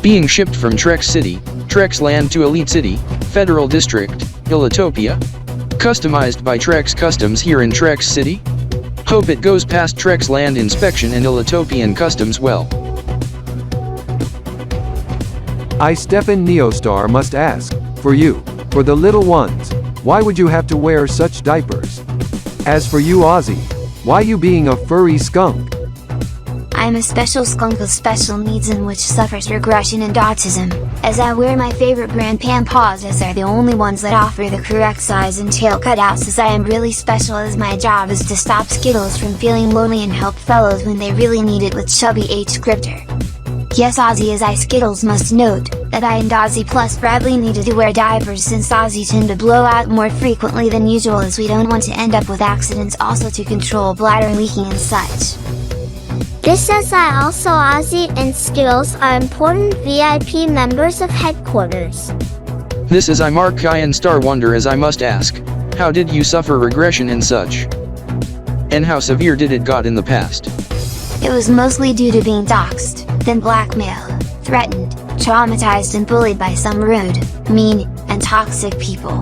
Being shipped from Trex City, Trex Land to Elite City, Federal District, Elitopia? Customized by Trex Customs here in Trex City? Hope it goes past Trex Land inspection and Elitopian Customs well. I Stefan Neostar must ask, for you, for the little ones, why would you have to wear such diapers? As for you Ozzy, why you being a furry skunk? I'm a special skunk with special needs and which suffers regression and autism, as I wear my favorite brand Pampaws, as they're the only ones that offer the correct size and tail cutouts, as I am really special, as my job is to stop Skittles from feeling lonely and help fellows when they really need it with Chubby H Crypter. Yes Ozzy, as I Skittles must note, that I and Ozzy plus Bradley needed to wear diapers since Ozzy tend to blow out more frequently than usual, as we don't want to end up with accidents, also to control bladder leaking and such. This says I also Ozzy and Skittles are important VIP members of headquarters. This is I Mark Kai and Star Wonder, as I must ask, how did you suffer regression and such? And how severe did it got in the past? It was mostly due to being doxxed, then blackmailed, threatened, traumatized and bullied by some rude, mean, and toxic people.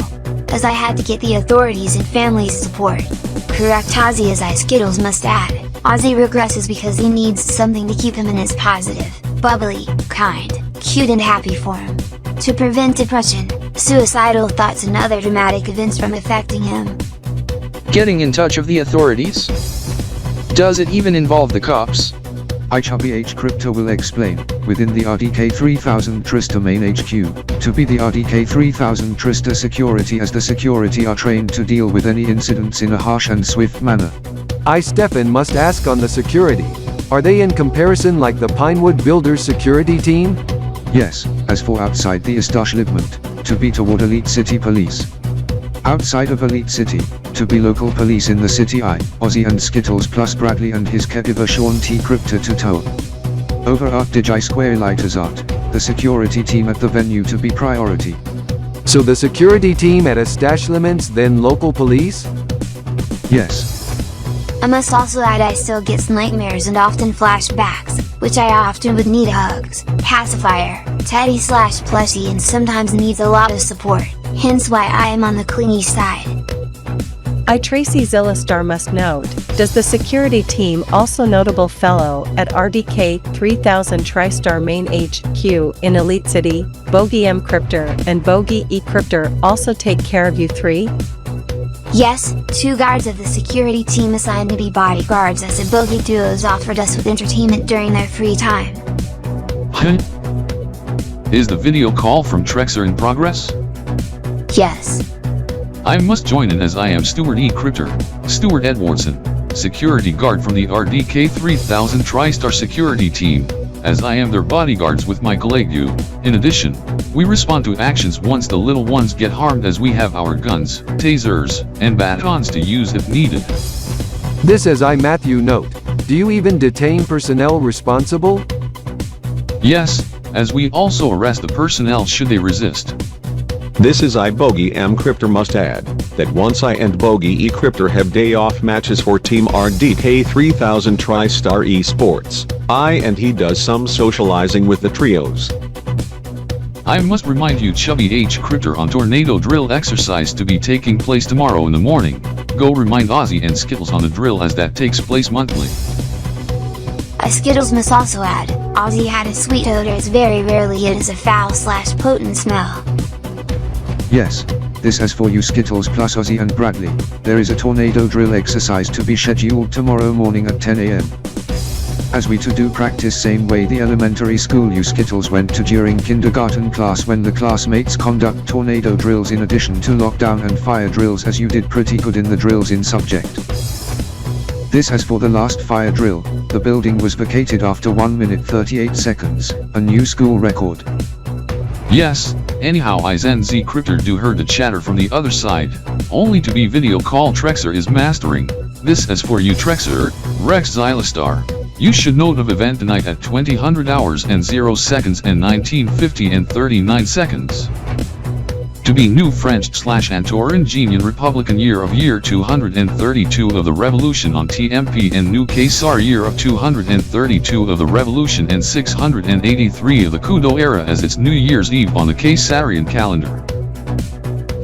As I had to get the authorities and family's support. Correct Ozzy, as I Skittles must add, Ozzy regresses because he needs something to keep him in his positive, bubbly, kind, cute and happy form. To prevent depression, suicidal thoughts and other dramatic events from affecting him. Getting in touch of the authorities? Does it even involve the cops? I Chubby H Crypto will explain, within the RDK 3000 Trista main HQ, to be the RDK 3000 Trista security, as the security are trained to deal with any incidents in a harsh and swift manner. I Stefan must ask on the security, are they in comparison like the Pinewood Builders security team? Yes, as for outside the establishment, to be toward Elite City Police. Outside of Elite City, to be local police in the city. I, Ozzy and Skittles plus Bradley and his Kediva Sean T Crypter to tow. Over Art Digi Square Lighters Art, the security team at the venue to be priority. So the security team at establishments then local police? Yes. I must also add I still gets nightmares and often flashbacks, which I often would need hugs, pacifier, teddy/plushie, and sometimes needs a lot of support, hence why I am on the clingy side. I Tracy Zillastar must note, does the security team also notable fellow at RDK 3000 TriStar Main HQ in Elite City, Bogey M Crypter and Bogey E Crypter also take care of you three? Yes, 2 guards of the security team assigned to be bodyguards, as the Bogey duos offered us with entertainment during their free time. Huh? Is the video call from Trexer in progress? Yes. I must join in, as I am Stuart E. Crypter, Stuart Edwardson, security guard from the RDK 3000 TriStar security team, as I am their bodyguards with my colleague you. In addition, we respond to actions once the little ones get harmed, as we have our guns, tasers, and batons to use if needed. This as I Matthew note, do you even detain personnel responsible? Yes, as we also arrest the personnel should they resist. This is I Bogey M Cryptor must add, that once I and Bogey E Cryptor have day off matches for Team RDK 3000 TriStar Esports, I and he does some socializing with the trios. I must remind you Chubby H Cryptor on tornado drill exercise to be taking place tomorrow in the morning. Go remind Ozzy and Skittles on the drill as that takes place monthly. Skittles must also add, Ozzy had a sweet odor as very rarely it is a foul/potent smell. Yes, this is for you Skittles plus Ozzy and Bradley. There is a tornado drill exercise to be scheduled tomorrow morning at 10 AM. As we to do practice same way the elementary school you Skittles went to during kindergarten class when the classmates conduct tornado drills in addition to lockdown and fire drills as you did pretty good in the drills in subject. This as for the last fire drill, the building was vacated after 1 minute 38 seconds, a new school record. Yes, anyhow I Zen Z Cryptor do heard the chatter from the other side, only to be video call Trexer is mastering. This is for you Trexer, Rex Xylostar. You should note of event tonight at 20:00 hours and 0 seconds and 19:50 and 39 seconds. To be new French/Antoringenian Republican year of year 232 of the Revolution on TMP and new Caesar year of 232 of the Revolution and 683 of the Kudo era as its New Year's Eve on the Caesarian calendar.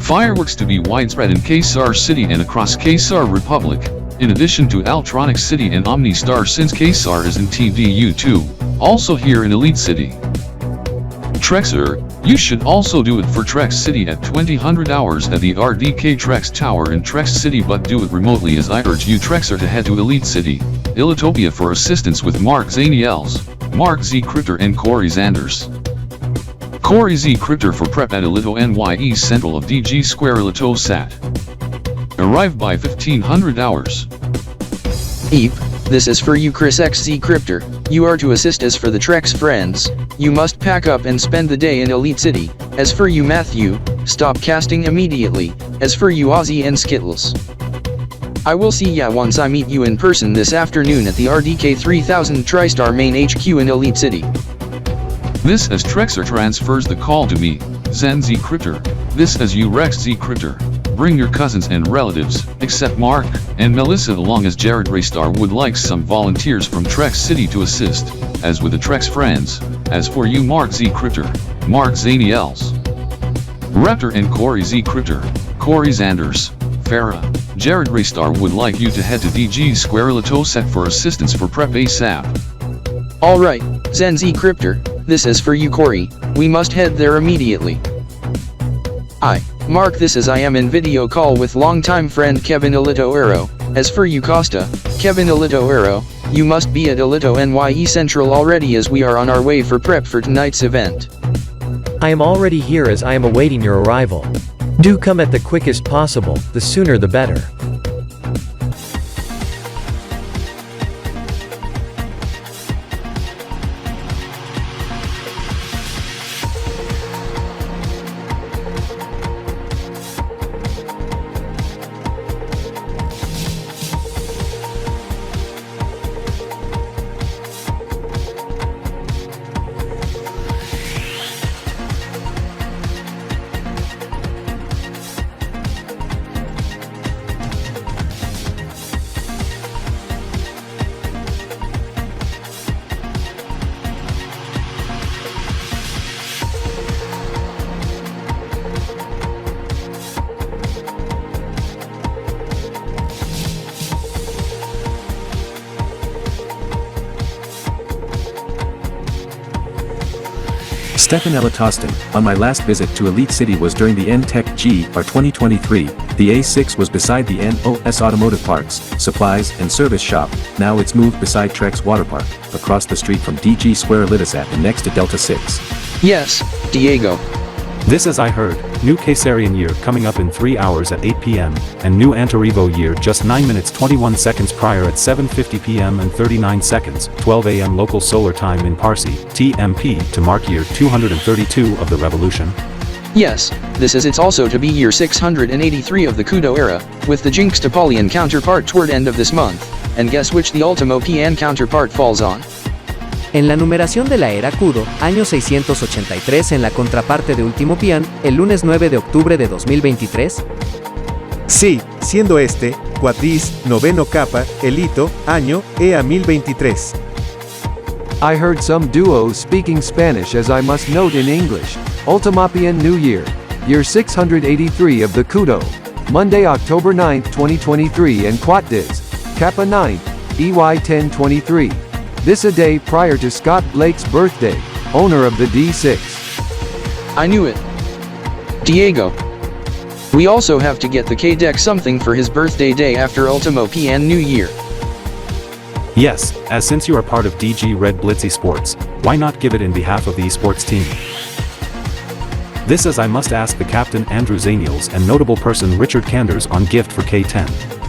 Fireworks to be widespread in Caesar City and across Caesar Republic, in addition to Altronic City and Omnistar since Caesar is in TVU2, also here in Elite City. Trexer, you should also do it for Trex City at 20:00 hours at the RDK Trex Tower in Trex City, but do it remotely as I urge you Trexer to head to Elite City, Elitopia for assistance with Mark Zaniels, Mark Z Cryptor and Corey Zanders. Corey Z Cryptor for prep at ElitoNYE Central of DG Square ElitoSat. Arrive by 1500 hours. Eve, this is for you Chris X Z Cryptor, you are to assist us for the Trex friends, you must pack up and spend the day in Elite City. As for you Matthew, stop casting immediately. As for you Ozzy and Skittles, I will see ya once I meet you in person this afternoon at the RDK 3000 TriStar main HQ in Elite City. This as Trexer transfers the call to me, Zen Z Cryptor. This as you Rex Z Cryptor. Bring your cousins and relatives, except Mark and Melissa, along as Jared Raystar would like some volunteers from Trex City to assist, as with the Trex friends. As for you Mark Z Cryptor, Mark Zaniels, Raptor and Corey Z Cryptor, Corey Zanders, Farah, Jared Raystar would like you to head to DG Square ElitoSat for assistance for prep ASAP. Alright, Zen Z Cryptor, this is for you Corey, we must head there immediately. Mark, this is I am in video call with longtime friend Kevin ElitoNYE. As for you Costa, Kevin ElitoNYE, you must be at ElitoNYE Central already as we are on our way for prep for tonight's event. I am already here as I am awaiting your arrival. Do come at the quickest possible, the sooner the better. Stefan Elitostin, on my last visit to Elite City was during the NTech GR 2023, the A6 was beside the NOS Automotive Parts, Supplies and Service Shop, now it's moved beside TrexWaterpark, across the street from DG Square ElitoSat and next to Delta 6. Yes, Diego. This as I heard, new Caesarian year coming up in 3 hours at 8 p.m., and new Antorivo year just 9 minutes 21 seconds prior at 7:50 p.m. and 39 seconds, 12 a.m. local solar time in Parsi, TMP, to mark year 232 of the Revolution. Yes, this is it's also to be year 683 of the Kudo era, with the Jinx Napoleon counterpart toward end of this month, and guess which the Ultimo Pian counterpart falls on? En la numeración de la era Kudo, año 683 en la contraparte de Último Pian, el lunes 9 de octubre de 2023. Sí, siendo este, Quaddis, noveno capa, Elito, año, EA 1023. I heard some duos speaking Spanish as I must note in English. Ultimapian New Year. Year 683 of the Kudo. Monday, October 9, 2023 and Quaddis. Kappa 9, EY 1023. This a day prior to Scott Blake's birthday, owner of the D6. I knew it. Diego. We also have to get the K-Deck something for his birthday day after Ultimo Pian New Year. Yes, as since you are part of DG Red Blitz Esports, why not give it in behalf of the esports team? This as I must ask the captain Andrew Zaniels and notable person Richard Kanders on gift for K10.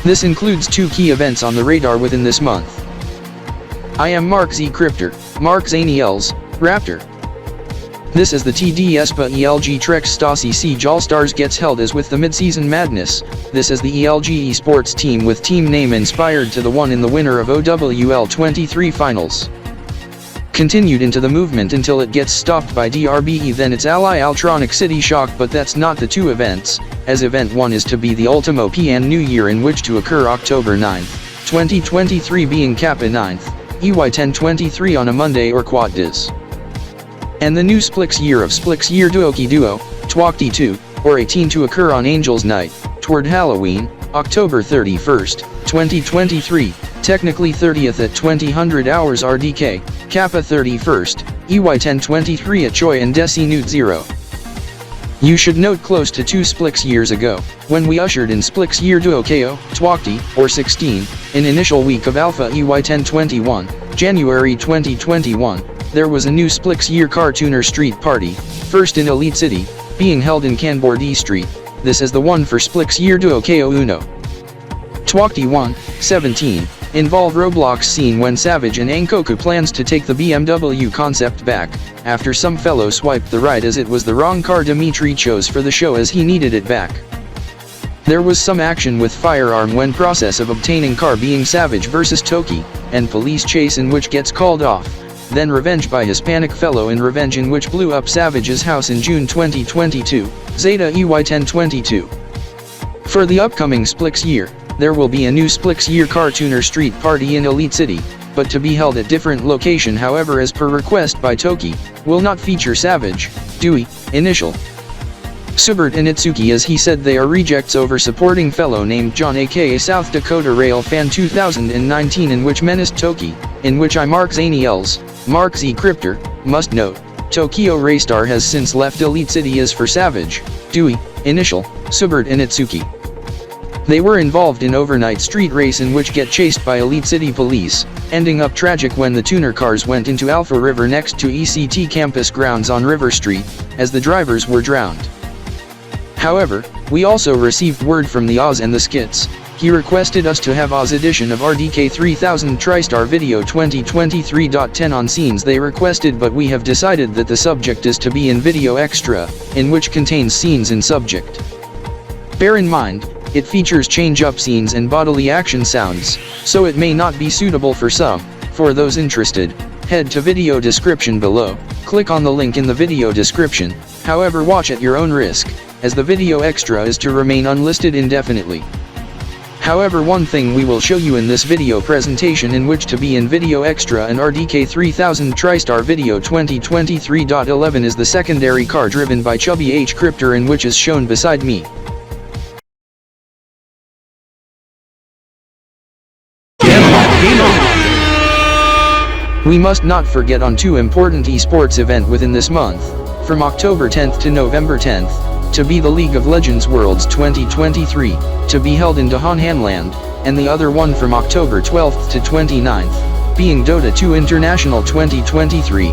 This includes 2 key events on the radar within this month. I am Mark Z. Crypter, Mark Zaniels, Raptor. This is the TD-ESPA ELG Trex Stasi-siege All-Stars gets held as with the mid-season madness. This is the ELG esports team with team name inspired to the one in the winner of OWL 23 finals. Continued into the movement until it gets stopped by DRBE, then its ally Altronic City Shock, but that's not the 2 events, as event 1 is to be the Ultimo PN New Year, in which to occur October 9th, 2023, being Kappa 9th, EY 1023 on a Monday or Quad Diz. And the new Splix Year of Splix Year Duoki Duo, Twakti 2, or 18 to occur on Angel's Night, toward Halloween, October 31st, 2023, technically 30th at 2000 hours RDK, Kappa 31st, EY 1023 at Choi and Desi Newt 0. You should note close to 2 Splix years ago, when we ushered in Splix Year Duo KO, Twakti, or 16, in initial week of Alpha EY 1021, January 2021, there was a new Splix Year Cartooner Street Party, first in Elite City, being held in Kanbordee Street. This is the one for Splix Year Duo KO Uno. Twakti 1, 17, involve Roblox scene when Savage and Ankoku plans to take the BMW concept back, after some fellow swiped the right as it was the wrong car Dimitri chose for the show as he needed it back. There was some action with firearm when process of obtaining car being Savage versus Toki, and police chase in which gets called off, then revenge by Hispanic fellow in revenge in which blew up Savage's house in June 2022, Zeta EY 1022. For the upcoming Splix Year, there will be a new Splix Year Cartooner Street Party in Elite City, but to be held at different location, however, as per request by Toki, will not feature Savage, Dewey, Initial, Subert and Itsuki, as he said they are rejects over supporting fellow named John aka South Dakota Rail Fan 2019, in which menaced Toki, in which I Mark Zaniels, Mark Z. Crypter, must note, Tokyo Raystar has since left Elite City as for Savage, Dewey, Initial, Subert and Itsuki. They were involved in overnight street race in which get chased by Elite City police, ending up tragic when the tuner cars went into Alpha River next to ECT campus grounds on River Street, as the drivers were drowned. However, we also received word from the Oz and the Skits. He requested us to have Oz edition of RDK 3000 TriStar Video 2023.10 on scenes they requested, but we have decided that the subject is to be in Video Extra, in which contains scenes in subject. Bear in mind, it features change-up scenes and bodily action sounds, so it may not be suitable for some. For those interested, head to video description below, click on the link in the video description, however watch at your own risk, as the video extra is to remain unlisted indefinitely. However, one thing we will show you in this video presentation in which to be in video extra and RDK 3000 TriStar video 2023.11 is the secondary car driven by Chubby H Cryptor in which is shown beside me. We must not forget on two important esports event within this month, from October 10th to November 10th, to be the League of Legends Worlds 2023, to be held in Dahanhanland, and the other one from October 12th to 29th, being Dota 2 International 2023,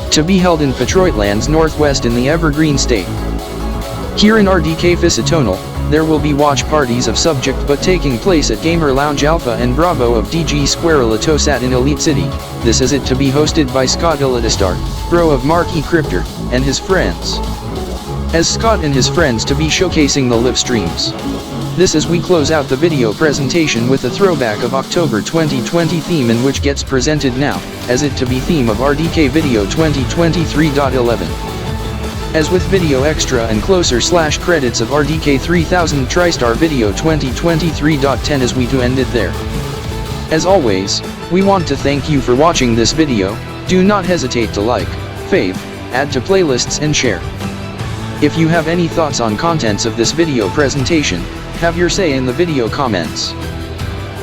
to be held in Petroitlands Northwest in the Evergreen State. Here in RDK Fisitonal, there will be watch parties of subject but taking place at Gamer Lounge Alpha and Bravo of DG Square Litosat in Elite City. This is it to be hosted by Scott Elitastar, bro of Mark E. Cryptor, and his friends. As Scott and his friends to be showcasing the live streams. This as we close out the video presentation with a throwback of October 2020 theme in which gets presented now, as it to be theme of RDK video 2023.11. As with video extra and closer / credits of RDK 3000 TriStar video 2023.10 as we do end it there. As always, we want to thank you for watching this video. Do not hesitate to like, fave, add to playlists and share. If you have any thoughts on contents of this video presentation, have your say in the video comments.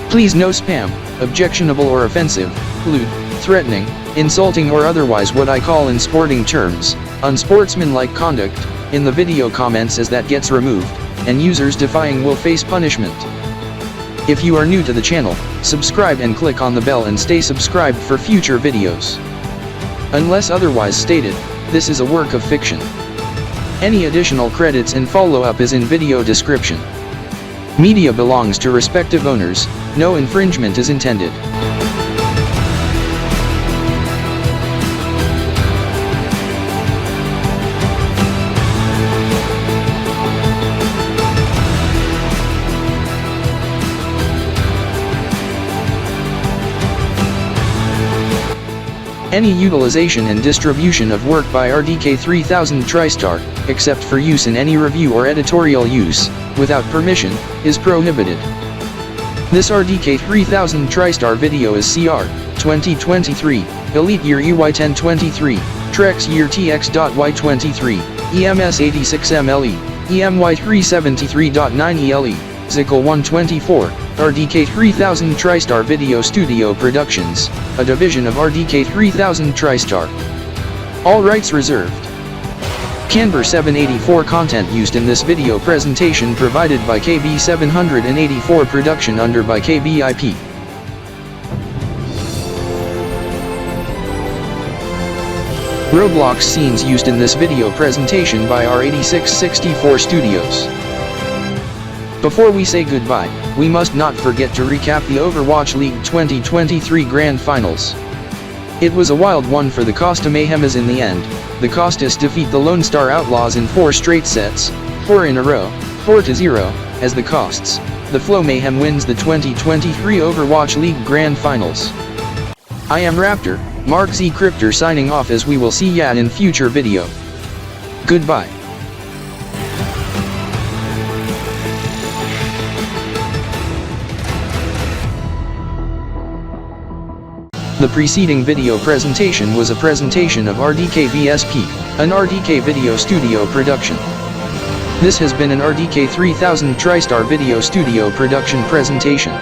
Please no spam, objectionable or offensive, lewd, threatening, insulting or otherwise what I call in sporting terms, unsportsmanlike conduct, in the video comments as that gets removed, and users defying will face punishment. If you are new to the channel, subscribe and click on the bell and stay subscribed for future videos. Unless otherwise stated, this is a work of fiction. Any additional credits and follow-up is in video description. Media belongs to respective owners, no infringement is intended. Any utilization and distribution of work by RDK 3000 TriStar, except for use in any review or editorial use, without permission, is prohibited. This RDK 3000 TriStar video is CR 2023, Elite Year EY 1023, Trex Year TX.Y23, EMS 86MLE, EMY 373.9ELE, ZIGGLE 124, RDK 3000 TriStar Video Studio Productions, a division of RDK 3000 TriStar. All rights reserved. Kanbor 784 content used in this video presentation provided by KB 784 production under by KBIP. Roblox scenes used in this video presentation by R8664 Studios. Before we say goodbye, we must not forget to recap the Overwatch League 2023 Grand Finals. It was a wild one for the Costa Mayhemas in the end. The Costas defeat the Lone Star Outlaws in 4 straight sets, 4 in a row, 4-0, as the Costs. The Flow Mayhem wins the 2023 Overwatch League Grand Finals. I am Raptor, Mark Z Cryptor signing off as we will see ya in future video. Goodbye. The preceding video presentation was a presentation of RDK VSP, an RDK Video Studio production. This has been an RDK 3000 TriStar Video Studio production presentation.